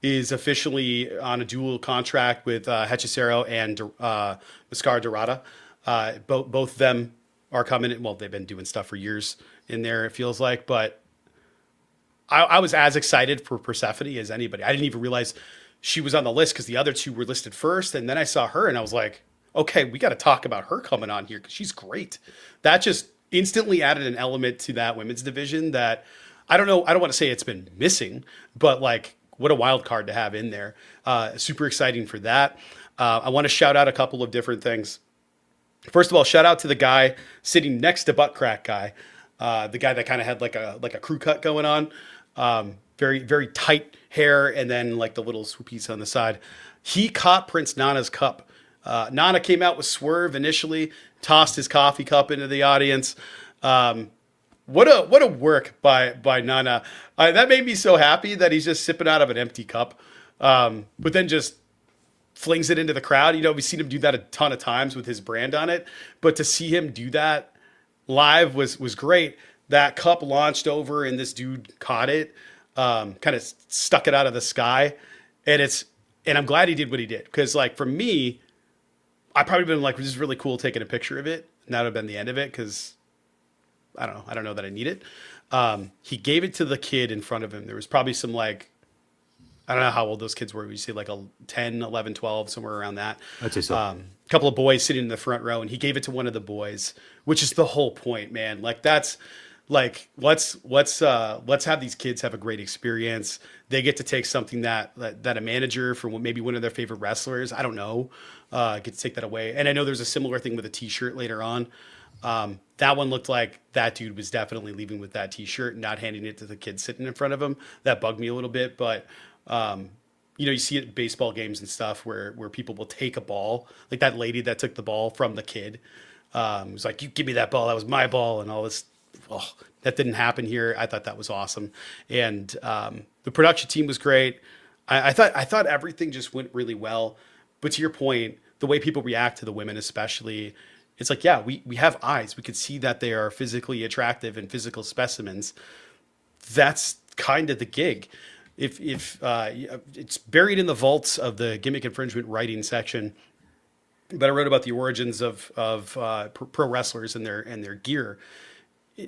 is officially on a dual contract with Hechicero and Mascara Dorada. Both of them are coming. Well, they've been doing stuff for years in there, it feels like, but I was as excited for Persephone as anybody. I didn't even realize she was on the list because the other 2 were listed first, and then I saw her and I was like, okay, we got to talk about her coming on here because she's great. That just instantly added an element to that women's division that I don't know. I don't want to say it's been missing, but like, what a wild card to have in there. Super exciting for that. I want to shout out a couple of different things. First of all, shout out to the guy sitting next to Butt Crack Guy. The guy that kind of had like a crew cut going on. Very, very tight hair and then like the little swoopies on the side. He caught Prince Nana's cup. Nana came out with Swerve initially, tossed his coffee cup into the audience. What a work by Nana. That made me so happy that he's just sipping out of an empty cup. But then just flings it into the crowd. You know, we've seen him do that a ton of times with his brand on it, but to see him do that live was great. That cup launched over and this dude caught it, kind of stuck it out of the sky. And I'm glad he did what he did. Cause like for me, I probably been like, this is really cool taking a picture of it. And that would have been the end of it. Cause I don't know that I need it. He gave it to the kid in front of him. There was probably some like, I don't know how old those kids were. We see like a 10, 11, 12, somewhere around that. I'd say so. A couple of boys sitting in the front row, and he gave it to one of the boys, which is the whole point, man. Like that's like let's have these kids have a great experience. They get to take something that a manager for maybe one of their favorite wrestlers, I don't know, get to take that away. And I know there's a similar thing with a T-shirt later on. That one looked like that dude was definitely leaving with that T-shirt, not handing it to the kid sitting in front of him. That bugged me a little bit, but you know, you see it at baseball games and stuff where people will take a ball, like that lady that took the ball from the kid. Was like, you give me that ball, that was my ball, and all this. Oh, that didn't happen here. I thought that was awesome, and the production team was great. I thought everything just went really well. But to your point, the way people react to the women, especially, it's like, yeah, we have eyes. We could see that they are physically attractive and physical specimens. That's kind of the gig. If it's buried in the vaults of the gimmick infringement writing section, but I wrote about the origins of pro wrestlers and their gear.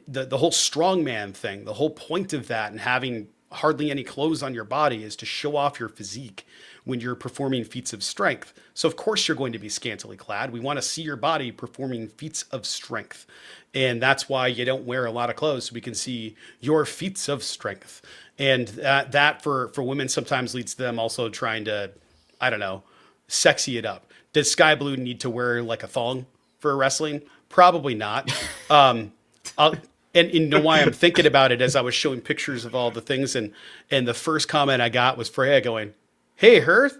The whole strongman thing, the whole point of that, and having hardly any clothes on your body is to show off your physique when you're performing feats of strength. So of course you're going to be scantily clad. We want to see your body performing feats of strength. And that's why you don't wear a lot of clothes, so we can see your feats of strength. And that for women sometimes leads to them also trying to, I don't know, sexy it up. Does Sky Blue need to wear like a thong for wrestling? Probably not. And you know why I'm thinking about it as I was showing pictures of all the things, and the first comment I got was Freya going, "Hey, her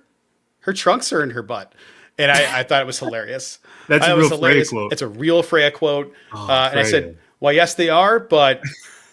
trunks are in her butt," and I thought it was hilarious. That's a real Freya quote. It's a real Freya quote, and Freya. I said, "Well, yes, they are, but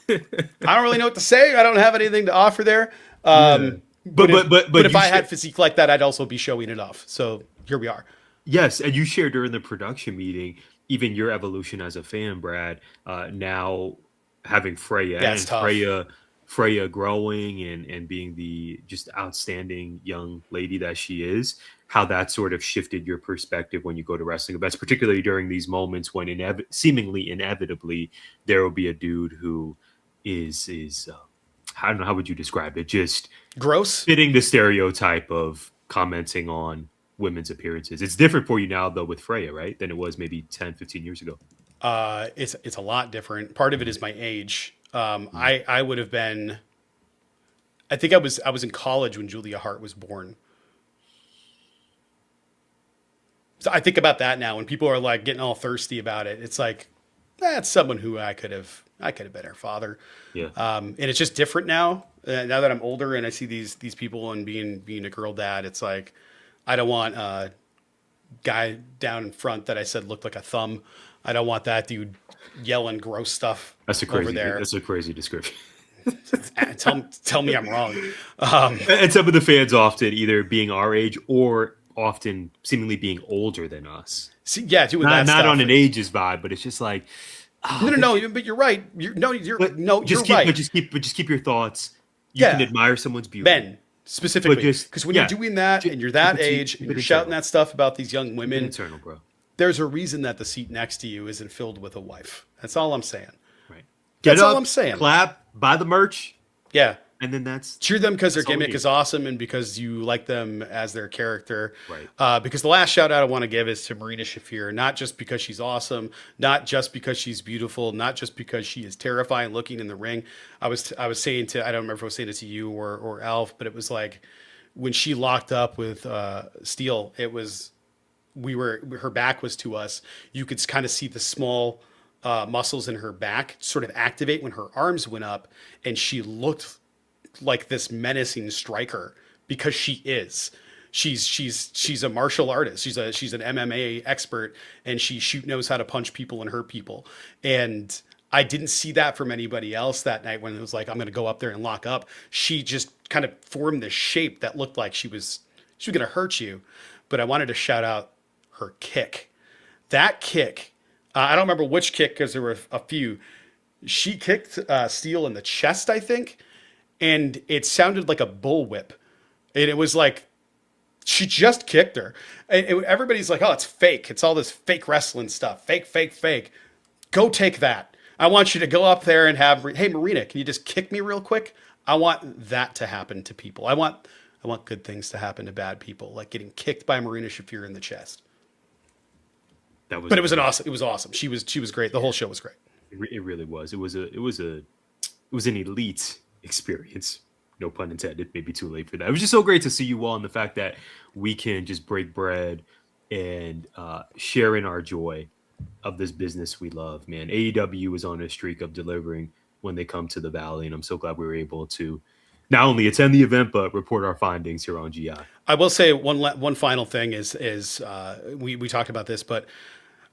I don't really know what to say. I don't have anything to offer there." But if I had physique like that, I'd also be showing it off. So here we are. Yes, and you shared during the production meeting even your evolution as a fan, Brad. Now having Freya and Freya growing and being the just outstanding young lady that she is, how that sort of shifted your perspective when you go to wrestling events, particularly during these moments when seemingly inevitably there will be a dude who is I don't know, how would you describe it? Just gross, fitting the stereotype of commenting on women's appearances. It's different for you now though with Freya, right? Than it was maybe 10, 15 years ago. It's a lot different. Part of it is my age. I would have been, I think I was in college when Julia Hart was born. So I think about that now when people are like getting all thirsty about it. It's like, that's someone who I could have been her father. Yeah. And it's just different now. Now that I'm older and I see these people and being a girl dad, it's like, I don't want a guy down in front that I said looked like a thumb. I don't want that dude yelling gross stuff over there. That's a crazy description. Tell me I'm wrong. And some of the fans often either being our age or often seemingly being older than us. See, yeah, doing that not stuff. On an ages vibe, but it's just like no. But you're right. You're right. But just keep your thoughts. You can admire someone's beauty. Men specifically, because when you're doing that and you're that age and you're shouting that stuff about these young women, internal, bro. There's a reason that the seat next to you isn't filled with a wife. That's all I'm saying. Right. That's all I'm saying. Clap, buy the merch. Yeah. And then cheer them because their gimmick is awesome and because you like them as their character. Right. Because the last shout out I want to give is to Marina Shafir, not just because she's awesome, not just because she's beautiful, not just because she is terrifying looking in the ring. I was saying to, I don't remember if I was saying it to you or Alf, but it was like when she locked up with Steele, it was, her back was to us. You could kind of see the small muscles in her back sort of activate when her arms went up, and she looked like this menacing striker because she is. She's a martial artist. She's an MMA expert, and she knows how to punch people and hurt people. And I didn't see that from anybody else that night when it was like, I'm going to go up there and lock up. She just kind of formed this shape that looked like she was going to hurt you. But I wanted to shout out her kick. That kick, I don't remember which kick because there were a few. She kicked Steele in the chest, I think. And it sounded like a bullwhip. And it was like, she just kicked her. And everybody's like, oh, it's fake. It's all this fake wrestling stuff. Fake, fake, fake. Go take that. I want you to go up there and have, hey, Marina, can you just kick me real quick? I want that to happen to people. I want good things to happen to bad people, like getting kicked by Marina Shafir in the chest. It was awesome. She was great. The whole show was great. It really was. It was an elite experience, no pun intended, maybe too late for that. It was just so great to see you all, and the fact that we can just break bread and share in our joy of this business we love, man. AEW is on a streak of delivering when they come to the Valley, and I'm so glad we were able to not only attend the event but report our findings here on GI. I will say one final thing is we talked about this, but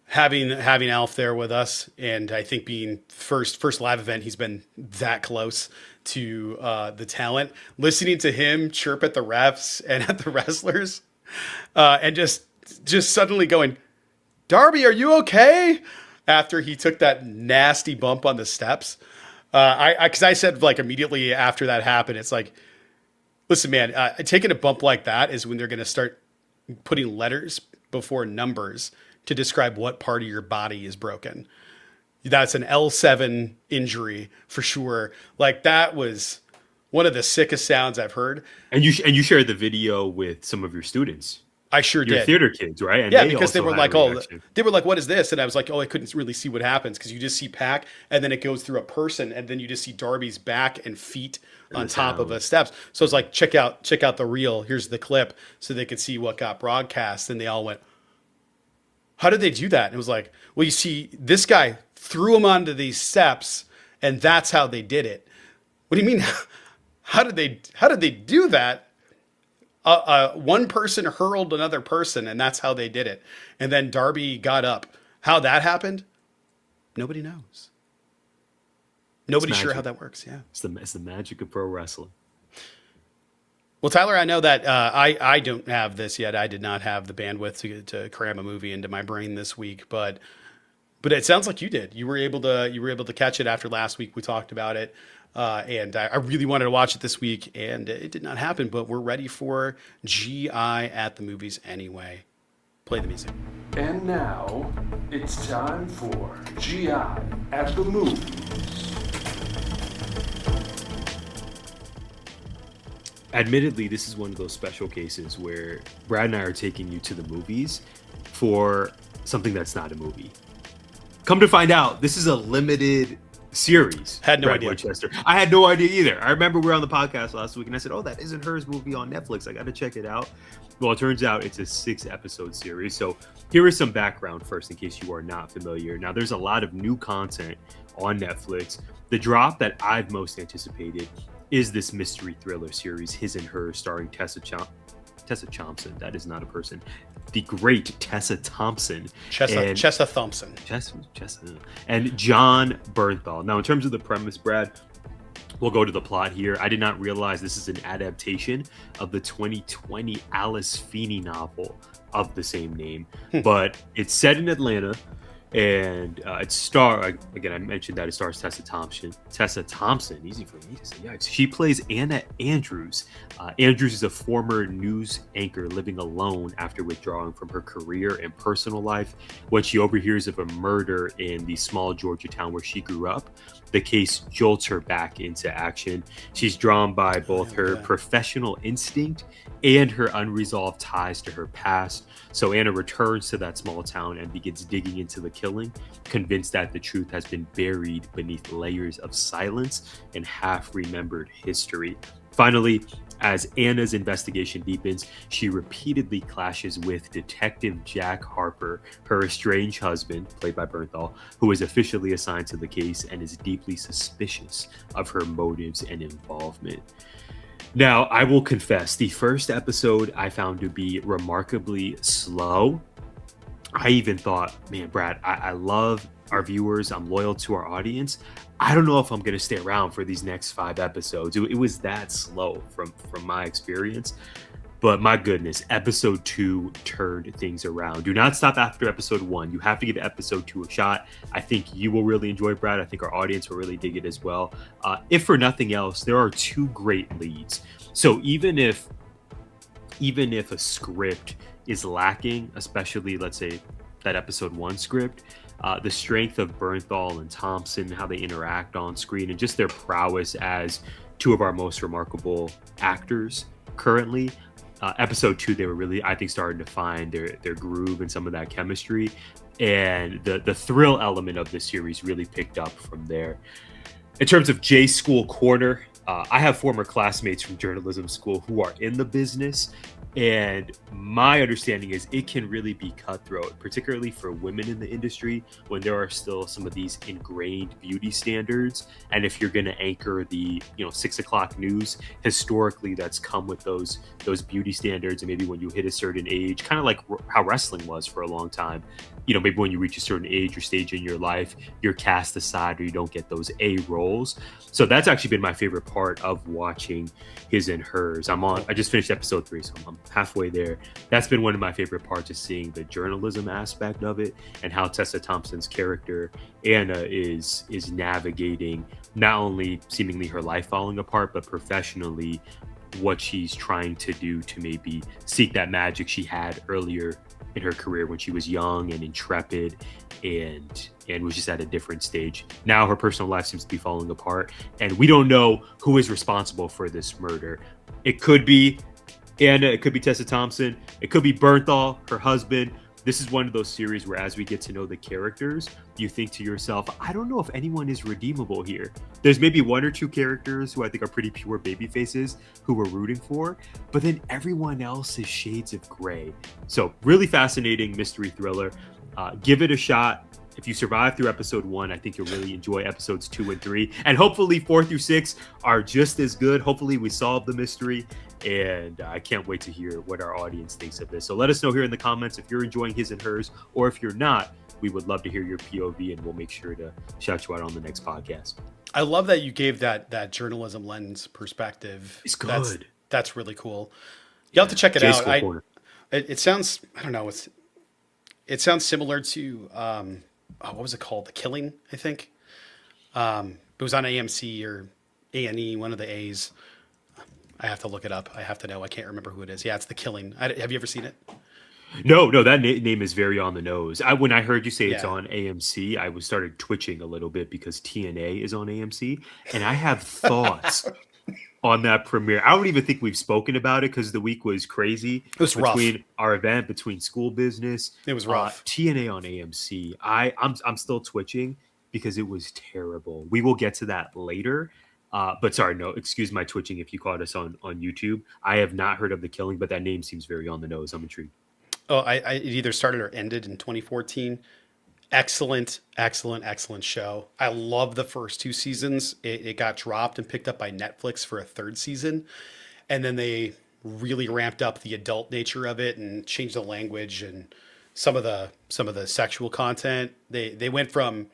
having Alf there with us, and I think being first live event, he's been that close to the talent. Listening to him chirp at the refs and at the wrestlers, and just suddenly going, Darby, are you okay? After he took that nasty bump on the steps, because I said like immediately after that happened, it's like, listen, man, taking a bump like that is when they're going to start putting letters before numbers to describe what part of your body is broken. That's an L7 injury for sure. Like that was one of the sickest sounds I've heard. And you shared the video with some of your students. I sure Your did. theater kids, right? And Yeah, because they also were had like, a "Oh, reaction. they were like, what is this?" And I was like, "Oh, I couldn't really see what happens because you just see Pac, and then it goes through a person, and then you just see Darby's back and feet on the top of sound. the steps." So it's like, check out the reel. Here's the clip, so they could see what got broadcast, and they all went, "How did they do that?" And it was like, "Well, you see, this guy threw him onto these steps, and that's how they did it." What do you mean? How did they do that? One person hurled another person, and that's how they did it. And then Darby got up. How that happened? Nobody knows. Nobody's sure how that works. Yeah, It's the magic of pro wrestling. Well, Tyler, I know that I don't have this yet. I did not have the bandwidth to cram a movie into my brain this week, but it sounds like you did. You were able to catch it after last week. We talked about it. And I really wanted to watch it this week, and it did not happen, but we're ready for GI at the movies anyway. Play the music. And now, it's time for GI at the movies. Admittedly, this is one of those special cases where Brad and I are taking you to the movies for something that's not a movie. Come to find out, this is a limited series. Had no Brad idea. Winchester. I had no idea either. I remember we were on the podcast last week and I said, "Oh, that isn't hers movie on Netflix. I got to check it out." Well, it turns out it's a 6-episode series. So here is some background first in case you are not familiar. Now, there's a lot of new content on Netflix. The drop that I've most anticipated is this mystery thriller series, His and Hers, starring Tessa Thompson. That is not a person. The great Tessa Thompson. Chessa Thompson. And John Bernthal. Now, in terms of the premise, Brad, we'll go to the plot here. I did not realize this is an adaptation of the 2020 Alice Feeney novel of the same name, but it's set in Atlanta. And again, I mentioned that it stars Tessa Thompson, easy for me to say. Yikes. She plays Anna Andrews. Andrews is a former news anchor living alone after withdrawing from her career and personal life. When she overhears of a murder in the small Georgia town where she grew up, the case jolts her back into action. She's drawn by both her professional instinct and her unresolved ties to her past. So Anna returns to that small town and begins digging into the killing, convinced that the truth has been buried beneath layers of silence and half-remembered history. Finally, as Anna's investigation deepens, she repeatedly clashes with Detective Jack Harper, her estranged husband, played by Bernthal, who is officially assigned to the case and is deeply suspicious of her motives and involvement. Now, I will confess, the first episode I found to be remarkably slow. I even thought, man, Brad, I love our viewers. I'm loyal to our audience. I don't know if I'm going to stay around for these next 5 episodes. It was that slow from my experience. But my goodness, episode 2 turned things around. Do not stop after episode 1. You have to give episode 2 a shot. I think you will really enjoy it, Brad. I think our audience will really dig it as well. If for nothing else, there are 2 great leads. So even if a script is lacking, especially let's say that episode 1 script, the strength of Bernthal and Thompson, how they interact on screen, and just their prowess as 2 of our most remarkable actors currently. Episode 2, they were really, I think, starting to find their groove and some of that chemistry, and the thrill element of this series really picked up from there. In terms of J School Corner, I have former classmates from journalism school who are in the business, and my understanding is it can really be cutthroat, particularly for women in the industry, when there are still some of these ingrained beauty standards. And if you're going to anchor the 6 o'clock news, historically that's come with those beauty standards. And maybe when you hit a certain age, kind of like how wrestling was for a long time, maybe when you reach a certain age or stage in your life, you're cast aside or you don't get those A roles. So that's actually been my favorite part of watching His and Hers. I just finished episode 3, so I'm halfway there. That's been one of my favorite parts, is seeing the journalism aspect of it and how Tessa Thompson's character Anna is navigating not only seemingly her life falling apart, but professionally what she's trying to do to maybe seek that magic she had earlier in her career when she was young and intrepid and was just at a different stage. Now her personal life seems to be falling apart, and we don't know who is responsible for this murder. It could be Anna, it could be Tessa Thompson, it could be Bernthal, her husband. This is one of those series where, as we get to know the characters, you think to yourself, I don't know if anyone is redeemable here. There's maybe one or two characters who I think are pretty pure baby faces who we're rooting for, but then everyone else is shades of gray. So really fascinating mystery thriller. Give it a shot. If you survive through episode 1, I think you'll really enjoy episodes 2 and 3. And hopefully 4 through 6 are just as good. Hopefully we solve the mystery. And I can't wait to hear what our audience thinks of this. So let us know here in the comments if you're enjoying his and hers, or if you're not. We would love to hear your POV, and we'll make sure to shout you out on the next podcast. I love that you gave that journalism lens perspective. It's good. That's really cool. You'll have to check it out. Corner. It sounds, I don't know, it sounds similar to what was it called? The Killing, I think. It was on AMC or A&E, one of the A's. I have to look it up. I have to know. I can't remember who it is. Yeah, it's The Killing. Have you ever seen it? No, that name is very on the nose. When I heard you say it's on AMC, I started twitching a little bit because TNA is on AMC, and I have thoughts on that premiere. I don't even think we've spoken about it because the week was crazy. It was between rough. Our event, between school business. It was rough. TNA on AMC. I'm still twitching because it was terrible. We will get to that later. But sorry, no, excuse my twitching if you caught us on YouTube. I have not heard of The Killing, but that name seems very on the nose. I'm intrigued. Oh, it either started or ended in 2014. Excellent show. I love the first 2 seasons. It got dropped and picked up by Netflix for a 3rd season. And then they really ramped up the adult nature of it and changed the language and some of the sexual content. They went from,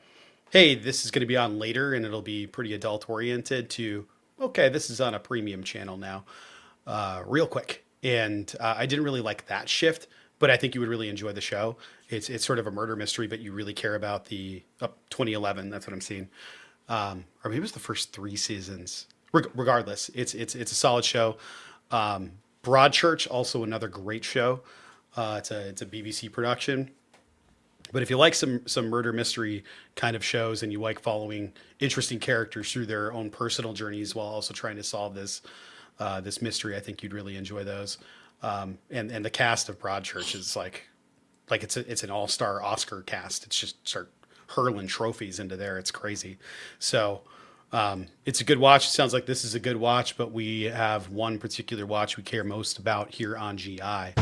hey, this is going to be on later and it'll be pretty adult oriented, to, okay, this is on a premium channel now, real quick. And I didn't really like that shift, but I think you would really enjoy the show. It's sort of a murder mystery, but you really care about the 2011. That's what I'm seeing. Or maybe it was the first 3 seasons. Regardless, it's a solid show. Broadchurch, also another great show. It's a BBC production. But if you like some murder mystery kind of shows and you like following interesting characters through their own personal journeys while also trying to solve this mystery, I think you'd really enjoy those. And the cast of Broadchurch is like it's an all-star Oscar cast. It's just start hurling trophies into there. It's crazy. So it's a good watch. It sounds like this is a good watch, but we have one particular watch we care most about here on GI.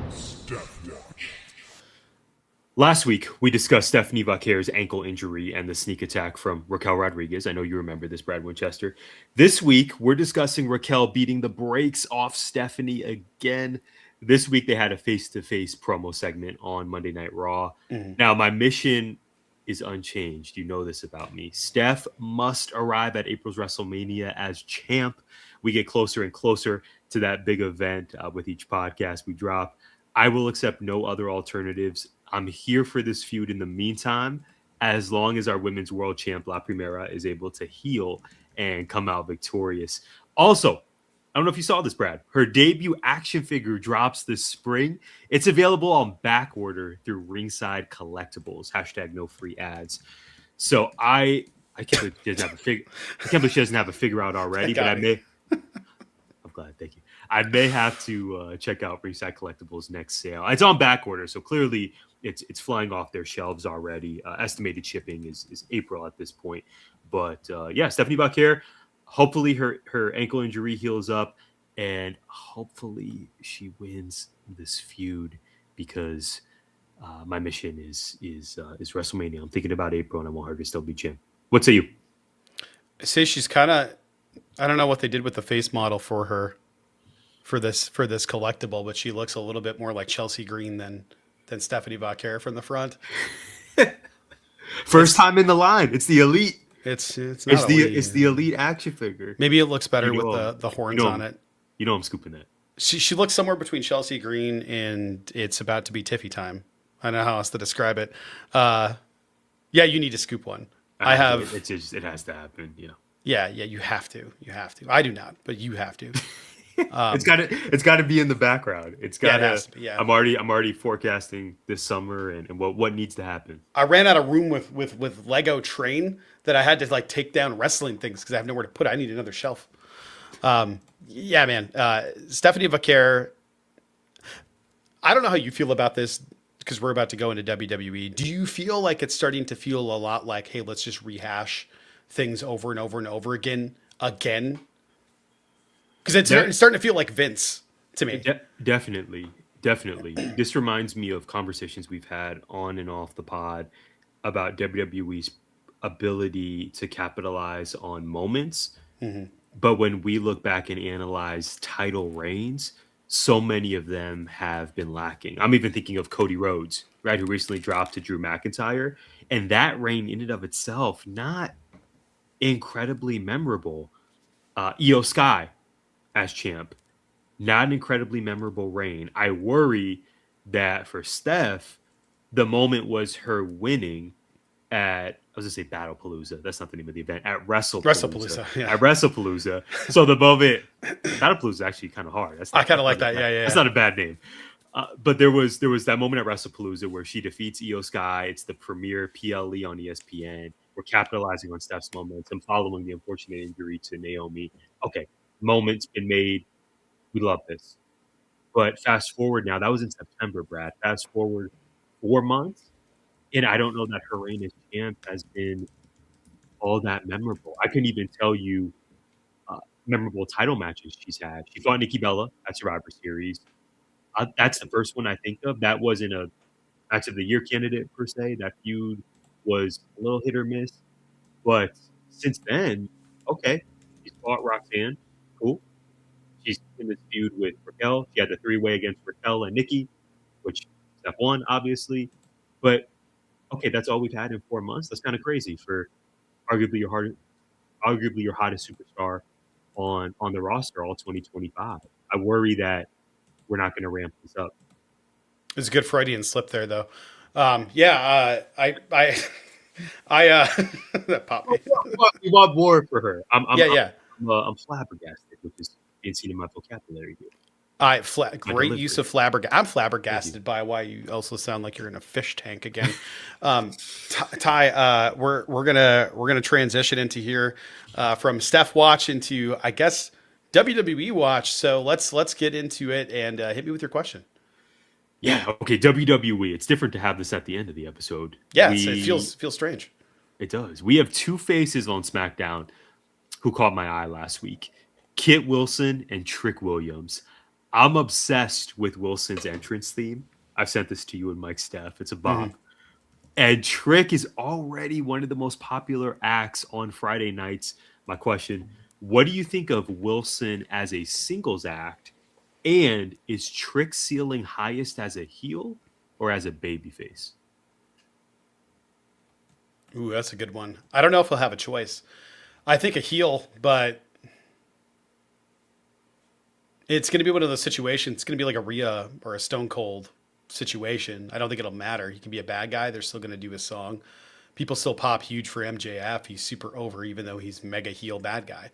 Steph Watch. Last week, we discussed Stephanie Vaquer's ankle injury and the sneak attack from Raquel Rodriguez. I know you remember this, Brad Winchester. This week, we're discussing Raquel beating the brakes off Stephanie again. This week, they had a face-to-face promo segment on Monday Night Raw. Mm-hmm. Now, my mission is unchanged. You know this about me. Steph must arrive at April's WrestleMania as champ. We get closer and closer to that big event with each podcast we drop. I will accept no other alternatives. I'm here for this feud in the meantime, as long as our women's world champ La Primera is able to heal and come out victorious. Also, I don't know if you saw this, Brad. Her debut action figure drops this spring. It's available on back order through Ringside Collectibles. # no free ads. So I can't believe she doesn't have a figure. I can't believe she doesn't have a figure out already, but I may. I'm glad. Thank you. I may have to check out Ringside Collectibles' next sale. It's on back order, so clearly it's flying off their shelves already. Estimated shipping is April at this point. But yeah, Stephanie Vaquer, hopefully her ankle injury heals up, and hopefully she wins this feud, because my mission is WrestleMania. I'm thinking about April, and I want her to still be champ. What say you? I say she's kind of, I don't know what they did with the face model for her for this collectible, but she looks a little bit more like Chelsea Green than Stephanie Vaquer from the front. First time in the line. It's the elite. It's the elite action figure. Maybe it looks better with the horns on it. You know I'm scooping that. She looks somewhere between Chelsea Green and it's about to be Tiffy time. I don't know how else to describe it. Yeah, you need to scoop one. I have. It has to happen. Yeah. Yeah, you have to. I do not, but you have to. It's got to be in the background. It's Yeah, got it has to. to be, yeah. I'm already forecasting this summer and what needs to happen. I ran out of room with Lego train that I had to like take down wrestling things because I have nowhere to put it. I need another shelf. Yeah, man. Stephanie Vaquer. I don't know how you feel about this because we're about to go into WWE. Do you feel like it's starting to feel a lot like, hey, let's just rehash things over and over and over again? Because it's starting to feel like Vince to me. Definitely. This reminds me of conversations we've had on and off the pod about WWE's ability to capitalize on moments. But when we look back and analyze title reigns, so many of them have been lacking. I'm even thinking of Cody Rhodes, right, who recently dropped to Drew McIntyre. And that reign in and of itself, not incredibly memorable. Io Sky as champ, not an incredibly memorable reign. I worry that for Steph, the moment was her winning at, I was going to say Battlepalooza. That's not the name of the event. At WrestlePalooza. Yeah. At WrestlePalooza. So the moment, Battlepalooza is actually kind of hard. I kind of like that. Yeah. That's not a bad name. But there was that moment at WrestlePalooza where she defeats Io Sky. It's the premiere PLE on ESPN. We're capitalizing on Steph's momentum following the unfortunate injury to Naomi. Okay, moment's been made. We love this. But fast forward now, that was in September, Brad. Fast forward 4 months, and I don't know that her reign as champ has been all that memorable. I couldn't even tell you memorable title matches she's had. She fought Nikki Bella at Survivor Series. That's the first one I think of. That wasn't a match of the year candidate per se. That feud was a little hit or miss. But since then, okay, she's fought Roxanne. Cool. She's in this feud with Raquel. She had the 3-way against Raquel and Nikki, which Steph won, obviously. But okay, that's all we've had in 4 months. That's kind of crazy for arguably your hottest superstar on the roster all 2025. I worry that we're not going to ramp this up. It's a good Freudian slip there, though. I that popped me. We want more for her. I'm flabbergasted, which is being seen in my vocabulary here. Great use of flabbergasted. I'm flabbergasted by why you also sound like you're in a fish tank again. Ty, we're gonna transition into here from Steph watch into, I guess, WWE watch. So let's get into it and hit me with your question. Yeah. Okay. WWE. It's different to have this at the end of the episode. Yeah, it feels strange. It does. We have two faces on SmackDown who caught my eye last week: Kit Wilson and Trick Williams. I'm obsessed with Wilson's entrance theme. I've sent this to you and Mike Steph. It's a bop. And Trick is already one of the most popular acts on Friday nights. My question: what do you think of Wilson as a singles act? And is Trick ceiling highest as a heel or as a babyface? Ooh, that's a good one. I don't know if he'll have a choice. I think a heel, but it's going to be one of those situations. It's going to be like a Rhea or a Stone Cold situation. I don't think it'll matter. He can be a bad guy. They're still going to do his song. People still pop huge for MJF. He's super over, even though he's mega heel bad guy.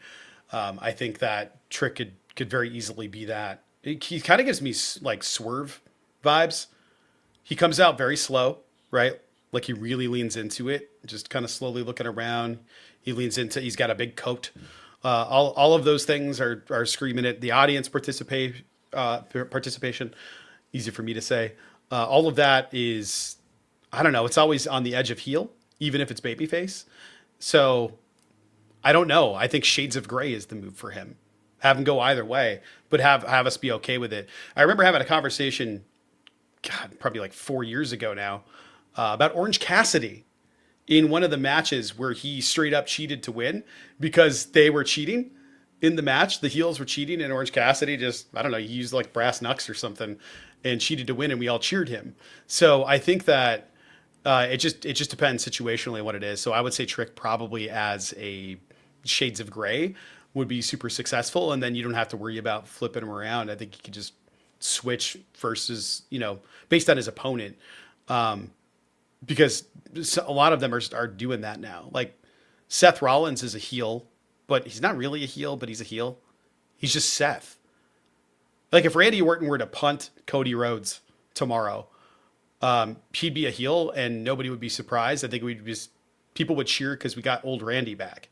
I think that Trick could very easily be that. He kind of gives me like Swerve vibes. He comes out very slow, right? Like he really leans into it, just kind of slowly looking around. He's got a big coat. All of those things are screaming at the audience participation. Easy for me to say. All of that is, I don't know. It's always on the edge of heel, even if it's babyface. So I don't know. I think shades of gray is the move for him. Have him go either way, but have us be okay with it. I remember having a conversation, God, probably like 4 years ago now, about Orange Cassidy in one of the matches where he straight up cheated to win because they were cheating in the match. The heels were cheating, and Orange Cassidy just, I don't know, he used like brass knucks or something and cheated to win, and we all cheered him. So I think that it just depends situationally on what it is. So I would say Trick probably as a shades of gray would be super successful, and then you don't have to worry about flipping him around. I think he could just switch versus, based on his opponent, because a lot of them are doing that now. Like Seth Rollins is a heel, but he's not really a heel, but he's a heel. He's just Seth. Like if Randy Orton were to punt Cody Rhodes tomorrow, he'd be a heel and nobody would be surprised. I think people would cheer because we got old Randy back.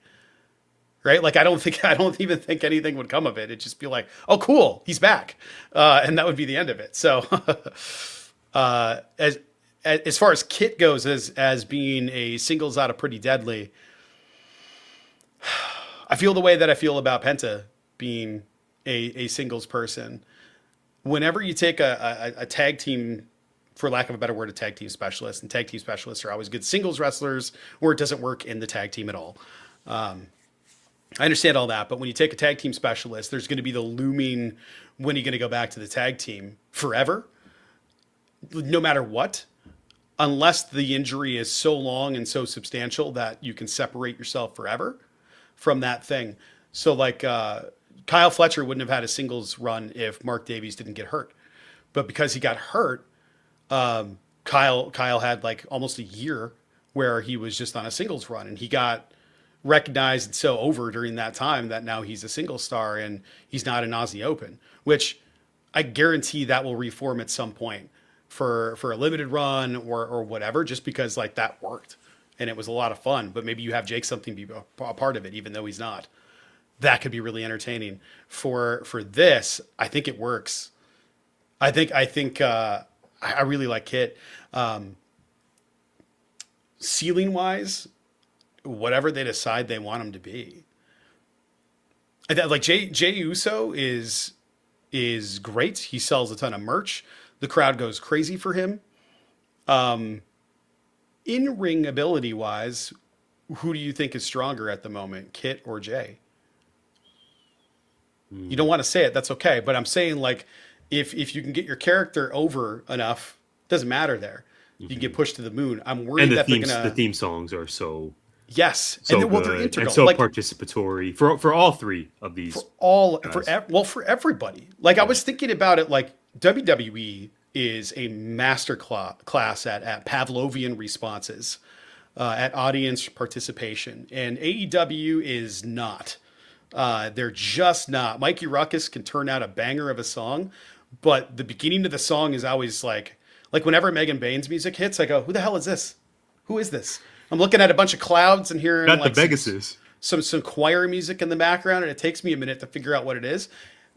Right? Like I don't even think anything would come of it. It'd just be like, oh, cool, he's back. And that would be the end of it. So as far as Kit goes as being a singles out of Pretty Deadly, I feel the way that I feel about Penta being a singles person. Whenever you take a tag team, for lack of a better word, a tag team specialist, and tag team specialists are always good singles wrestlers, or it doesn't work in the tag team at all. I understand all that, but when you take a tag team specialist, there's going to be the looming, when are you going to go back to the tag team forever? No matter what, unless the injury is so long and so substantial that you can separate yourself forever from that thing. So like Kyle Fletcher wouldn't have had a singles run if Mark Davies didn't get hurt. But because he got hurt, Kyle had like almost a year where he was just on a singles run, and he got recognized and so over during that time that now he's a single star and he's not an Aussie Open, which I guarantee that will reform at some point for a limited run or whatever, just because like that worked and it was a lot of fun. But maybe you have Jake something be a part of it, even though he's not. That could be really entertaining. For this, I think it works. I really like Kit. Ceiling wise, whatever they decide they want him to be. Like Jay Uso is great. He sells a ton of merch. The crowd goes crazy for him. In-ring ability wise, who do you think is stronger at the moment, Kit or Jay? You don't want to say it, that's okay. But I'm saying like if you can get your character over enough, doesn't matter there. You can get pushed to the moon. I'm worried that the theme songs are so. Yes, so and they're integral, and so like, participatory for all three of these. For everybody. Like I was thinking about it, like WWE is a master class at Pavlovian responses, at audience participation, and AEW is not. They're just not. Mikey Ruckus can turn out a banger of a song, but the beginning of the song is always like whenever Megan Bain's music hits, I go, "Who the hell is this? Who is this?" I'm looking at a bunch of clouds and hearing not like the Pegasus. Some choir music in the background, and it takes me a minute to figure out what it is.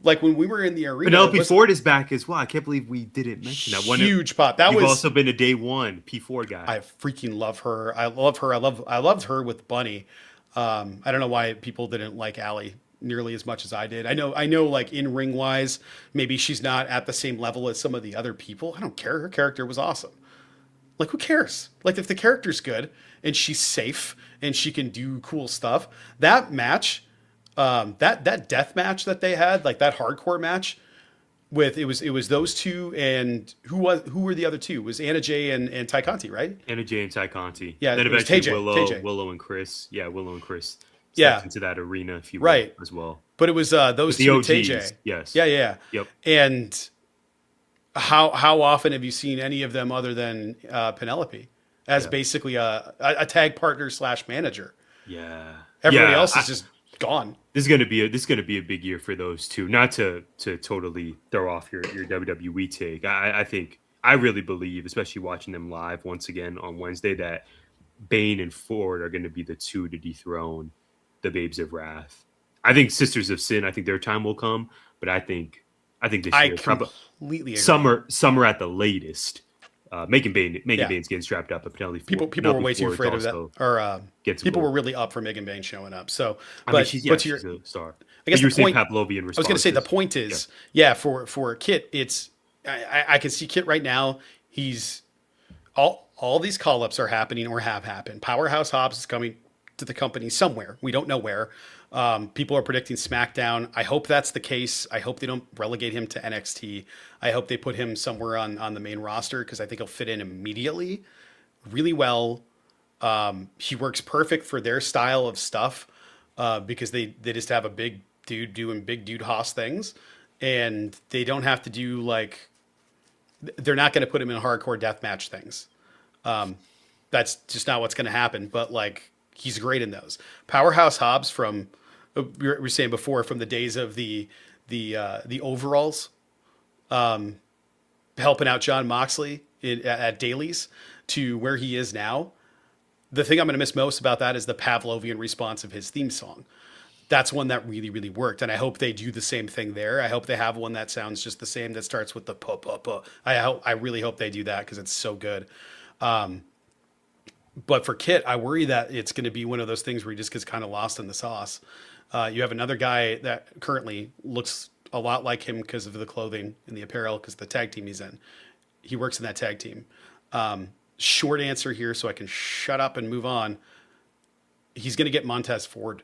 Like when we were in the arena, Penelope Ford is back as well. I can't believe we didn't mention that. Huge pop. You've also been a day one P4 guy. I freaking love her. I love her. I loved her with Bunny. I don't know why people didn't like Allie nearly as much as I did. I know like in ring wise, maybe she's not at the same level as some of the other people. I don't care. Her character was awesome. Like who cares? Like if the character's good and she's safe and she can do cool stuff, that match, that death match that they had, like that hardcore match with it was those two, and who were the other two? It was Anna Jay and Ty Conti, right? Anna Jay and Ty Conti. Yeah, then it was eventually Willow and Chris. Yeah, Willow and Chris. Into that arena, if you will, right, as well. But it was those two and TJ. Yes. Yeah. Yep. And how often have you seen any of them other than Penelope as basically a tag partner / manager? Yeah. Everybody else is just gone. This is gonna be a big year for those two. Not to totally throw off your WWE take. I really believe, especially watching them live once again on Wednesday, that Bane and Ford are going to be the two to dethrone the Babes of Wrath. I think Sisters of Sin, I think their time will come, but I think this year completely agree. Summer at the latest. Megan Bane's getting strapped up, but people were way too afraid of that. Or people were really up for Megan Bain showing up. So, she's a star. I guess you were saying Pavlovian responses. I was going to say the point is, for Kit, it's I can see Kit right now. He's all these call-ups are happening or have happened. Powerhouse Hobbs is coming to the company somewhere. We don't know where. People are predicting SmackDown. I hope that's the case. I hope they don't relegate him to NXT. I hope they put him somewhere on the main roster, because I think he'll fit in immediately really well. He works perfect for their style of stuff, because they just have a big dude doing big dude Hoss things, and they don't have to do like, they're not going to put him in hardcore deathmatch things. That's just not what's going to happen. But like, he's great in those. Powerhouse Hobbs from, we were saying before, from the days of the overalls, helping out John Moxley at Dailies to where he is now. The thing I'm going to miss most about that is the Pavlovian response of his theme song. That's one that really, really worked. And I hope they do the same thing there. I hope they have one that sounds just the same, that starts with the puh, puh, puh. I really hope they do that because it's so good. But for Kit, I worry that it's going to be one of those things where he just gets kind of lost in the sauce. You have another guy that currently looks a lot like him because of the clothing and the apparel, because the tag team he's in. He works in that tag team. Short answer here so I can shut up and move on. He's going to get Montez Ford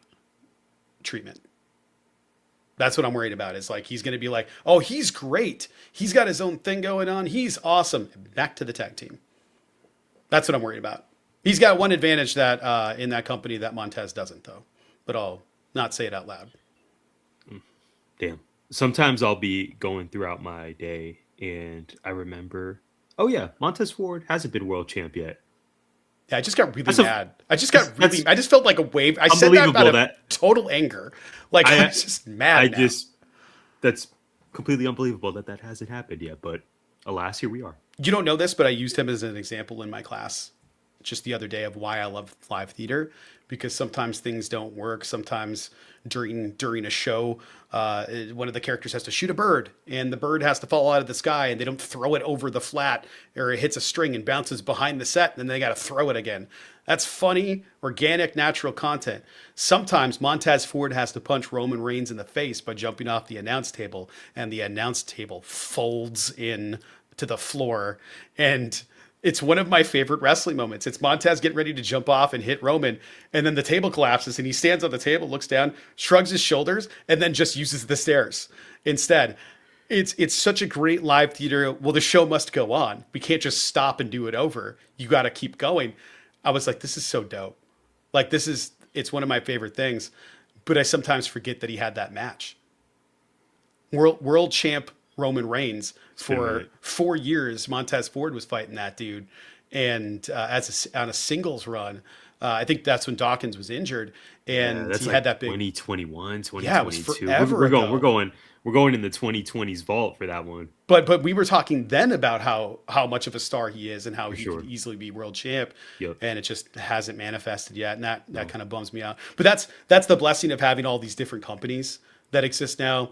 treatment. That's what I'm worried about. Is like he's going to be like, oh, he's great. He's got his own thing going on. He's awesome. Back to the tag team. That's what I'm worried about. He's got one advantage that in that company that Montez doesn't, though. But I'll not say it out loud. Damn. Sometimes I'll be going throughout my day and I remember, oh yeah, Montez Ford hasn't been world champ yet. Yeah, I just got really mad. I just felt like a wave. I said that out of total anger. Like, I was just mad. That's completely unbelievable that hasn't happened yet. But alas, here we are. You don't know this, but I used him as an example in my class just the other day of why I love live theater, because sometimes things don't work. Sometimes during a show, one of the characters has to shoot a bird and the bird has to fall out of the sky and they don't throw it over the flat, or it hits a string and bounces behind the set and then they got to throw it again. That's funny, organic, natural content. Sometimes Montez Ford has to punch Roman Reigns in the face by jumping off the announce table, and the announce table folds in to the floor, and it's one of my favorite wrestling moments. It's Montez getting ready to jump off and hit Roman, and then the table collapses, and he stands on the table, looks down, shrugs his shoulders, and then just uses the stairs instead. It's such a great live theater. Well, the show must go on. We can't just stop and do it over. You got to keep going. I was like, this is so dope. Like, it's one of my favorite things, but I sometimes forget that he had that match. World champ Roman Reigns for 4 years. Montez Ford was fighting that dude, and on a singles run. I think that's when Dawkins was injured, and he had that big 2021, 2022. Yeah, it was forever ago. We're going in the 2020s vault for that one. But we were talking then about how much of a star he is and how he could easily be world champ. Yep. And it just hasn't manifested yet, and that kind of bums me out. But that's the blessing of having all these different companies that exist now,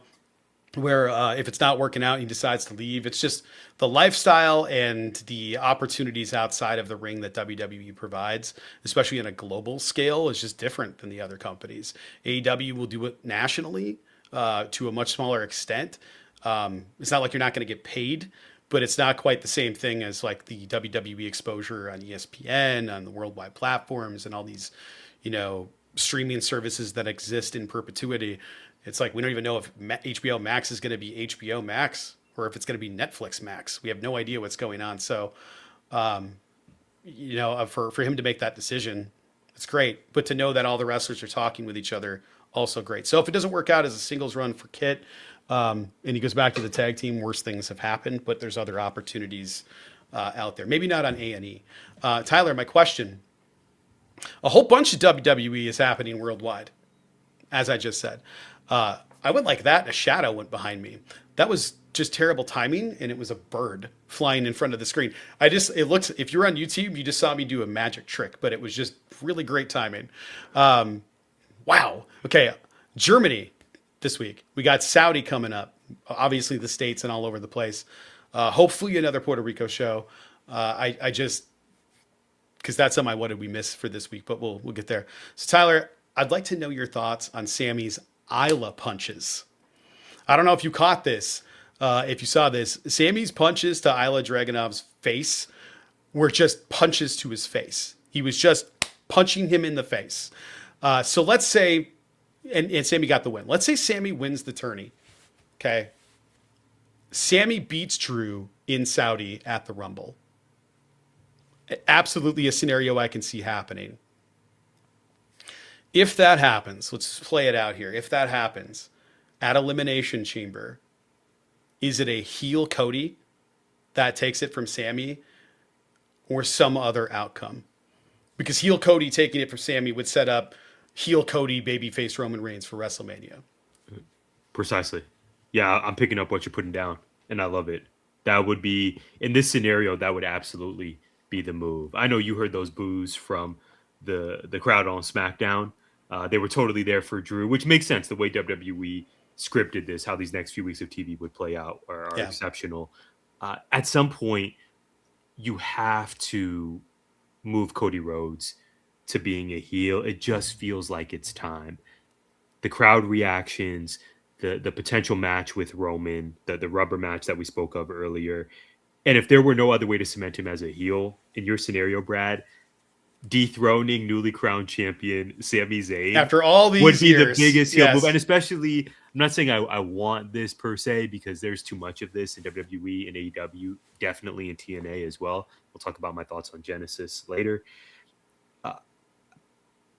where if it's not working out, he decides to leave. It's just the lifestyle and the opportunities outside of the ring that WWE provides, especially on a global scale, is just different than the other companies. AEW will do it nationally to a much smaller extent. It's not like you're not going to get paid, but it's not quite the same thing as like the WWE exposure on ESPN, on the worldwide platforms, and all these, streaming services that exist in perpetuity. It's like we don't even know if HBO Max is going to be HBO Max or if it's going to be Netflix Max. We have no idea what's going on. So, for him to make that decision, it's great. But to know that all the wrestlers are talking with each other, also great. So if it doesn't work out as a singles run for Kit, and he goes back to the tag team, worse things have happened. But there's other opportunities out there. Maybe not on A&E. Tyler, my question: a whole bunch of WWE is happening worldwide, as I just said. I went like that and a shadow went behind me. That was just terrible timing, and it was a bird flying in front of the screen. If you're on YouTube, you just saw me do a magic trick, but it was just really great timing. Wow. Okay. Germany this week. We got Saudi coming up, obviously the States and all over the place. Hopefully another Puerto Rico show. Because that's on my what did we miss for this week, but we'll get there. So Tyler, I'd like to know your thoughts on Sami's Isla punches. I don't know if you caught this, if you saw this. Sami's punches to Ilya Dragunov's face were just punches to his face. He was just punching him in the face. So let's say, and Sami got the win. Let's say Sami wins the tourney. Okay. Sami beats Drew in Saudi at the Rumble. Absolutely a scenario I can see happening. If that happens, let's play it out here. If that happens at Elimination Chamber, is it a heel Cody that takes it from Sami, or some other outcome? Because heel Cody taking it from Sami would set up heel Cody babyface Roman Reigns for WrestleMania. Precisely. Yeah, I'm picking up what you're putting down. and I love it. That would be, in this scenario, that would absolutely be the move. I know you heard those boos from the crowd on SmackDown. They were totally there for Drew, which makes sense. The way WWE scripted this, how these next few weeks of TV would play out are exceptional. At some point, you have to move Cody Rhodes to being a heel. It just feels like it's time. The crowd reactions, the potential match with Roman, the rubber match that we spoke of earlier. And if there were no other way to cement him as a heel in your scenario, Brad, dethroning newly crowned champion Sami Zayn after all these would be years, the biggest heel move. And especially, I'm not saying I want this per se, because there's too much of this in WWE and AEW, definitely in TNA as well. We'll talk about my thoughts on Genesis later.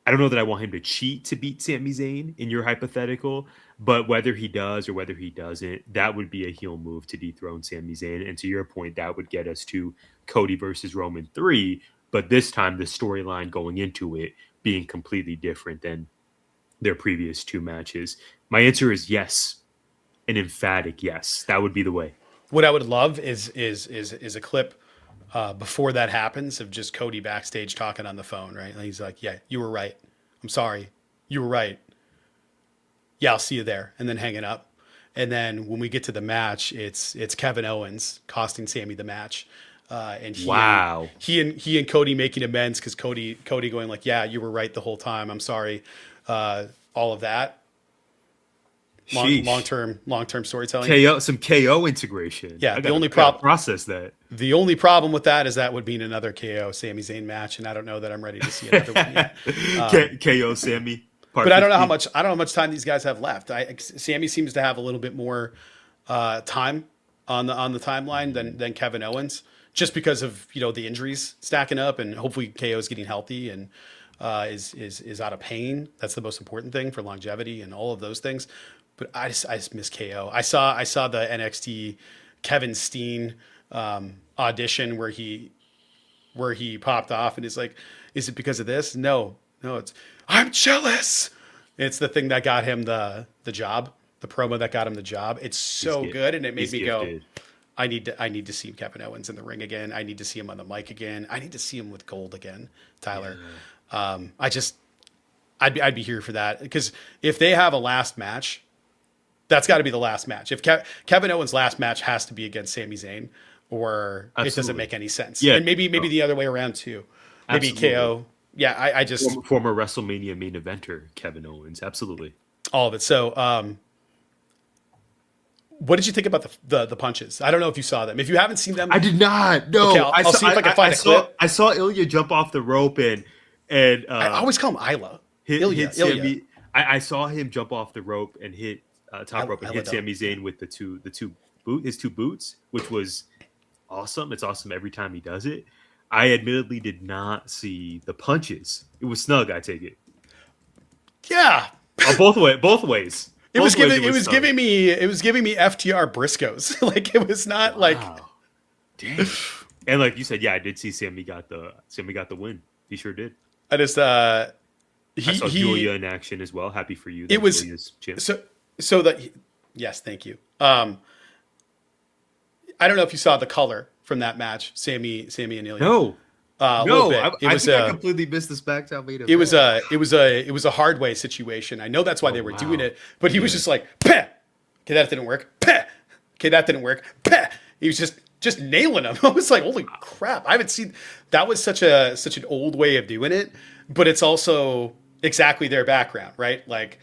I don't know that I want him to cheat to beat Sami Zayn in your hypothetical, but whether he does or whether he doesn't, that would be a heel move to dethrone Sami Zayn. And to your point, that would get us to Cody versus Roman 3, but this time the storyline going into it being completely different than their previous two matches. My answer is yes, an emphatic yes. That would be the way. What I would love is a clip before that happens of just Cody backstage talking on the phone, right? And he's like, "Yeah, you were right. I'm sorry. You were right. Yeah, I'll see you there." And then hanging up. And then when we get to the match, it's Kevin Owens costing Sami the match. And he and Cody making amends because Cody going like, "Yeah, you were right the whole time. I'm sorry." All of that. Long-term storytelling. Some KO integration. Yeah, the only problem process that. The only problem with that is that would mean another KO Sami Zayn match, and I don't know that I'm ready to see another one yet. KO Sami. But I don't know how much time these guys have left. Sami seems to have a little bit more time on the timeline than Kevin Owens, just because of the injuries stacking up, and hopefully KO is getting healthy and is out of pain. That's the most important thing for longevity and all of those things. But I just miss KO. I saw the NXT Kevin Steen audition where he popped off and is like, "Is it because of this?" No, it's "I'm jealous." It's the thing that got him the job, the promo that got him the job. It's so good, and it made me go, I need to see Kevin Owens in the ring again. I need to see him on the mic again. I need to see him with gold again, Tyler. Yeah. I'd be here for that, because if they have a last match, that's got to be the last match. If Kevin Owens' last match has to be against Sami Zayn, or Absolutely. It doesn't make any sense. Yeah. And maybe the other way around too. Maybe Absolutely. KO. Yeah, I just former WrestleMania main eventer Kevin Owens. Absolutely. All of it. So, what did you think about the punches? I don't know if you saw them. If you haven't seen them, I did not. No, okay, I'll see if I can find a clip. I saw Ilya jump off the rope and I always call him Ilya. Ilya. I saw him jump off the rope and hit top rope and hit Sami Zayn with his two boots, which was awesome. It's awesome every time he does it. I admittedly did not see the punches. It was snug, I take it. Yeah. Both ways. It was giving me FTR Briscoes. Like, it was not wow. like damn. And like you said, yeah, I did see Sami got the win. He sure did. I just I saw Julia in action as well. Happy for you. It was so that yes, thank you. I don't know if you saw the color from that match, Sami and Ilya. No. I completely missed the SmackDown main event. It was a hard way situation. I know that's why they were doing it, but he was just like, "Peh! Okay, that didn't work. Peh! Okay, that didn't work. Peh!" He was just nailing them. I was like, "Holy crap!" I haven't seen that. Was such an old way of doing it, but it's also exactly their background, right? Like,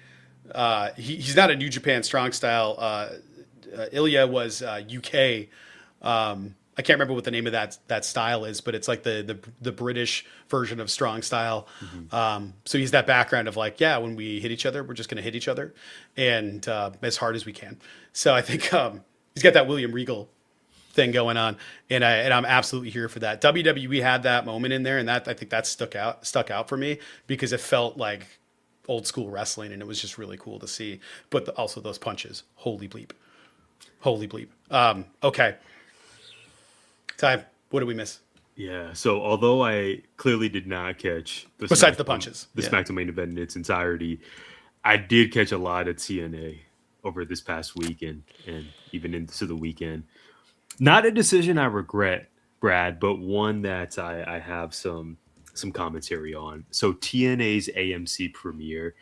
he's not a New Japan strong style. Ilya was UK. I can't remember what the name of that style is, but it's like the British version of strong style. Mm-hmm. So he's that background of like, yeah, when we hit each other, we're just going to hit each other, and as hard as we can. So I think he's got that William Regal thing going on, and I'm absolutely here for that. WWE had that moment in there, and I think that stuck out for me because it felt like old school wrestling, and it was just really cool to see. But also those punches, holy bleep. Okay. Ty, what did we miss? Yeah, so although I clearly did not catch besides the punches, the SmackDown main event in its entirety, I did catch a lot of TNA over this past week and even into the weekend. Not a decision I regret, Brad, but one that I have some commentary on. So TNA's AMC premiere,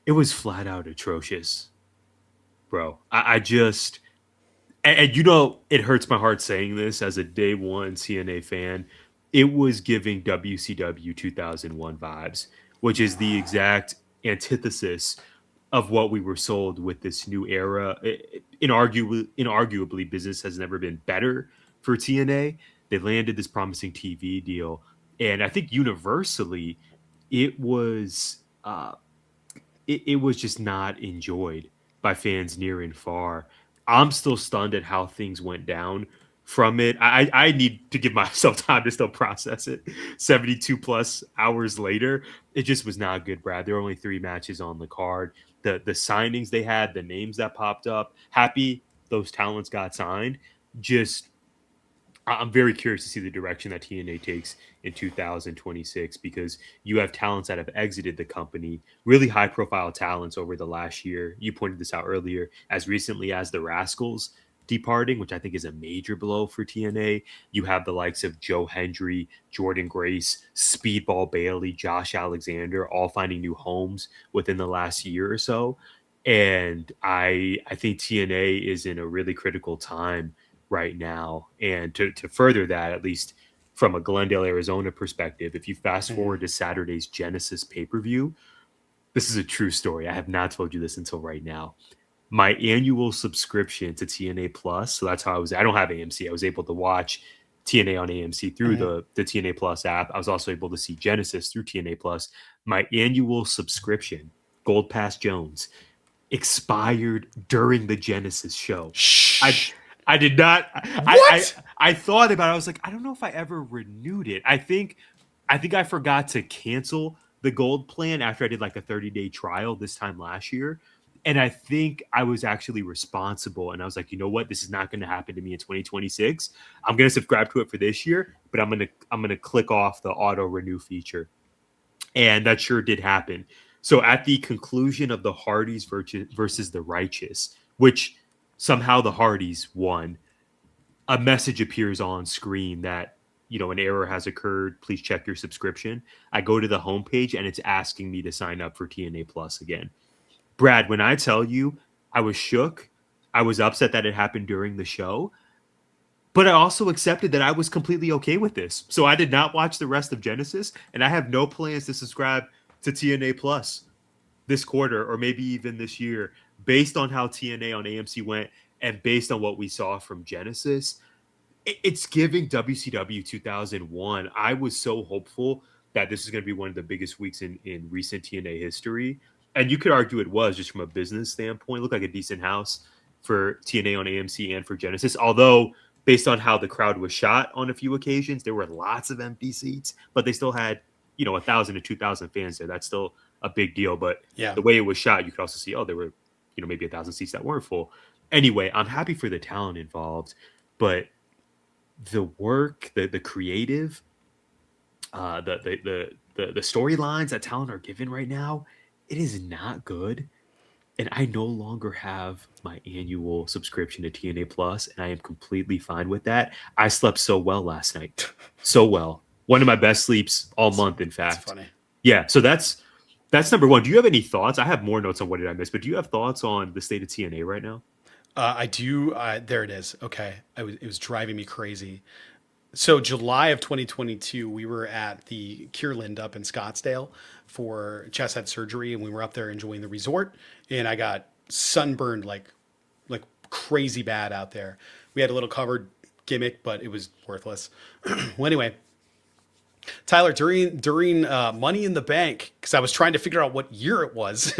it was flat out atrocious, bro. I just and you know it hurts my heart saying this as a day one TNA fan. It was giving WCW 2001 vibes, which is the exact antithesis of what we were sold with this new era. Inarguably, business has never been better for TNA. They landed this promising TV deal, and I think universally, it was it was just not enjoyed by fans near and far. I'm still stunned at how things went down from it. I need to give myself time to still process it. 72 plus hours later, it just was not good, Brad. There were only 3 matches on the card. The signings they had, the names that popped up, happy those talents got signed. Just I'm very curious to see the direction that TNA takes in 2026 because you have talents that have exited the company, really high profile talents over the last year. You pointed this out earlier, as recently as the Rascals departing, which I think is a major blow for TNA. You have the likes of Joe Hendry, Jordan Grace, Speedball Bailey, Josh Alexander, all finding new homes within the last year or so. And I think TNA is in a really critical time right now. And to further that, at least from a Glendale, Arizona perspective, if you fast forward to Saturday's Genesis pay-per-view, this is a true story. I have not told you this until right now. My annual subscription to TNA Plus, so that's how I don't have AMC. I was able to watch TNA on AMC through the TNA Plus app. I was also able to see Genesis through TNA Plus. My annual subscription, Gold Pass Jones, expired during the Genesis show. I did not. I thought about it. I was like, I don't know if I ever renewed it. I think I forgot to cancel the gold plan after I did like a 30-day trial this time last year. And I think I was actually responsible. And I was like, you know what? This is not going to happen to me in 2026. I'm going to subscribe to it for this year, but I'm going to click off the auto renew feature. And that sure did happen. So at the conclusion of the Hardys versus the Righteous, which somehow the Hardys won, a message appears on screen that, you know, an error has occurred. Please check your subscription. I go to the homepage and it's asking me to sign up for TNA Plus again. Brad, when I tell you I was shook, I was upset that it happened during the show, but I also accepted that I was completely okay with this. So I did not watch the rest of Genesis, and I have no plans to subscribe to TNA Plus this quarter or maybe even this year based on how TNA on AMC went and based on what we saw from Genesis. It's giving WCW 2001. I was so hopeful that this is going to be one of the biggest weeks in recent TNA history. And you could argue it was just from a business standpoint. It looked like a decent house for TNA on AMC and for Genesis. Although, based on how the crowd was shot on a few occasions, there were lots of empty seats, but they still had, 1,000 to 2,000 fans there. That's still a big deal. But the way it was shot, you could also see, there were, maybe 1,000 seats that weren't full. Anyway, I'm happy for the talent involved, but the work, the creative, the storylines that talent are given right now, it is not good. And I no longer have my annual subscription to TNA Plus, and I am completely fine with that. I slept so well last night. So well. One of my best sleeps all month, in fact. That's funny. Yeah, so that's number one. Do you have any thoughts? I have more notes on what did I miss, but do you have thoughts on the state of TNA right now? I do. There it is. Okay. It was driving me crazy. So July of 2022, we were at the Kierland up in Scottsdale for chest head surgery, and we were up there enjoying the resort, and I got sunburned like crazy bad out there. We had a little covered gimmick, but it was worthless. Well, anyway, Tyler, during Money in the Bank, because I was trying to figure out what year it was.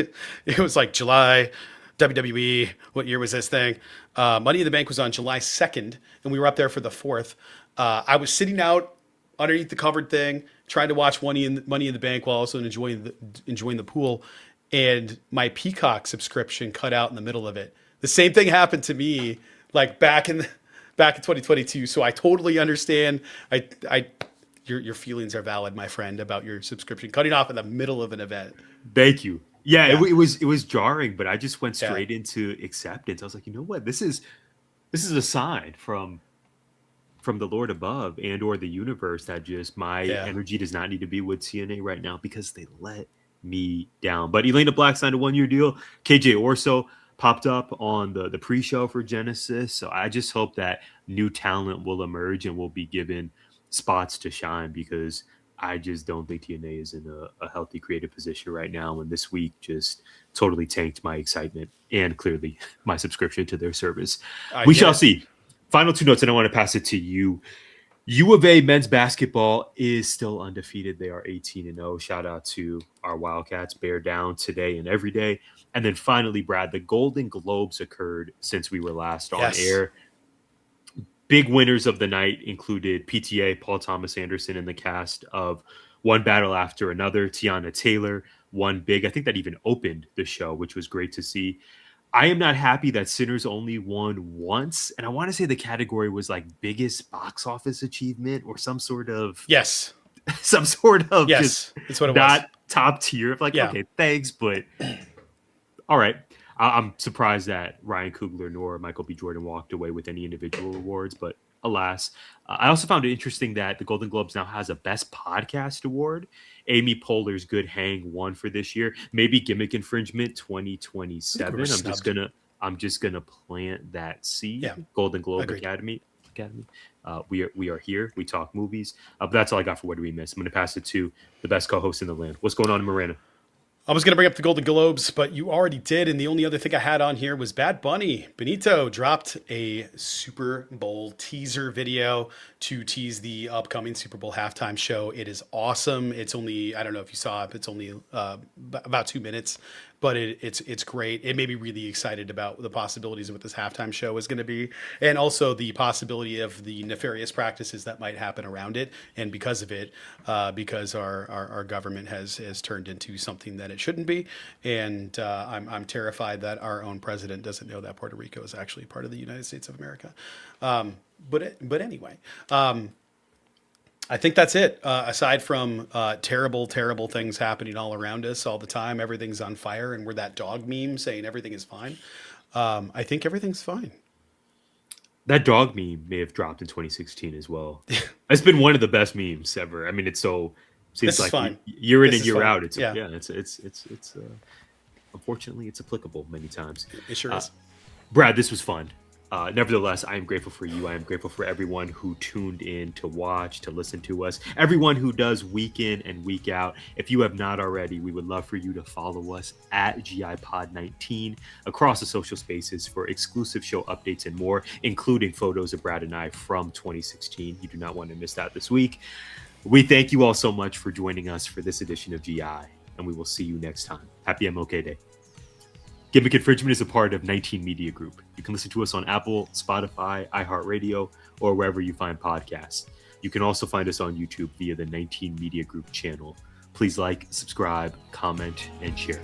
It was like July, WWE. What year was this thing? Money in the Bank was on July 2nd, and we were up there for the 4th. I was sitting out underneath the covered thing, trying to watch Money in the Bank while also enjoying the pool, and my Peacock subscription cut out in the middle of it. The same thing happened to me, like back in 2022. So I totally understand. Your feelings are valid, my friend, about your subscription cutting off in the middle of an event. Thank you. Yeah. It was jarring, but I just went straight into acceptance. I was like, you know what, this is this is a sign from the Lord above and or the universe that just my energy does not need to be with TNA right now because they let me down. But Elena Black signed a 1-year deal. KJ Orso popped up on the pre-show for Genesis. So I just hope that new talent will emerge and will be given spots to shine, because I just don't think TNA is in a healthy creative position right now. And this week just totally tanked my excitement and clearly my subscription to their service. We shall see. Final 2 notes, and I want to pass it to you. U of A men's basketball is still undefeated. They are 18-0. Shout out to our Wildcats. Bear down today and every day. And then finally, Brad, the Golden Globes occurred since we were last on air. Big winners of the night included PTA, Paul Thomas Anderson, and the cast of One Battle After Another. Tiana Taylor won big. I think that even opened the show, which was great to see. I am not happy that Sinners only won once. And I want to say the category was like biggest box office achievement or some sort of... some sort of just that's what it not was. Top tier. Like, okay, thanks, but all right. I'm surprised that Ryan Coogler nor Michael B. Jordan walked away with any individual awards, but alas. I also found it interesting that the Golden Globes now has a Best Podcast Award. Amy Poehler's Good Hang won for this year. Maybe Gimmick Infringement 2027. I'm just gonna plant that seed. Yeah. Golden Globe Academy. We are here. We talk movies. But that's all I got for What Do We Miss. I'm gonna pass it to the best co-host in the land. What's going on, Marina? I was going to bring up the Golden Globes, but you already did. And the only other thing I had on here was Bad Bunny. Benito dropped a Super Bowl teaser video to tease the upcoming Super Bowl halftime show. It is awesome. It's only, I don't know if you saw it, it's only about 2 minutes, but it's great. It made me really excited about the possibilities of what this halftime show is going to be, and also the possibility of the nefarious practices that might happen around it. And because of it, because our government has turned into something that it shouldn't be. And I'm terrified that our own president doesn't know that Puerto Rico is actually part of the United States of America. But anyway, I think that's it. Aside from terrible things happening all around us all the time, everything's on fire, and we're that dog meme saying everything is fine. I think everything's fine. That dog meme may have dropped in 2016 as well. It's been one of the best memes ever. I mean, it's so seems like fine. Year in and year out. It's unfortunately it's applicable many times. It sure is. Brad, this was fun. Nevertheless, I am grateful for you. I am grateful for everyone who tuned in to watch, to listen to us, everyone who does week in and week out. If you have not already, we would love for you to follow us at GIPod19 across the social spaces for exclusive show updates and more, including photos of Brad and I from 2016. You do not want to miss that this week. We thank you all so much for joining us for this edition of GI, and we will see you next time. Happy MLK Day. Gimmick Infringement is a part of 19 Media Group. You can listen to us on Apple, Spotify, iHeartRadio, or wherever you find podcasts. You can also find us on YouTube via the 19 Media Group channel. Please like, subscribe, comment, and share.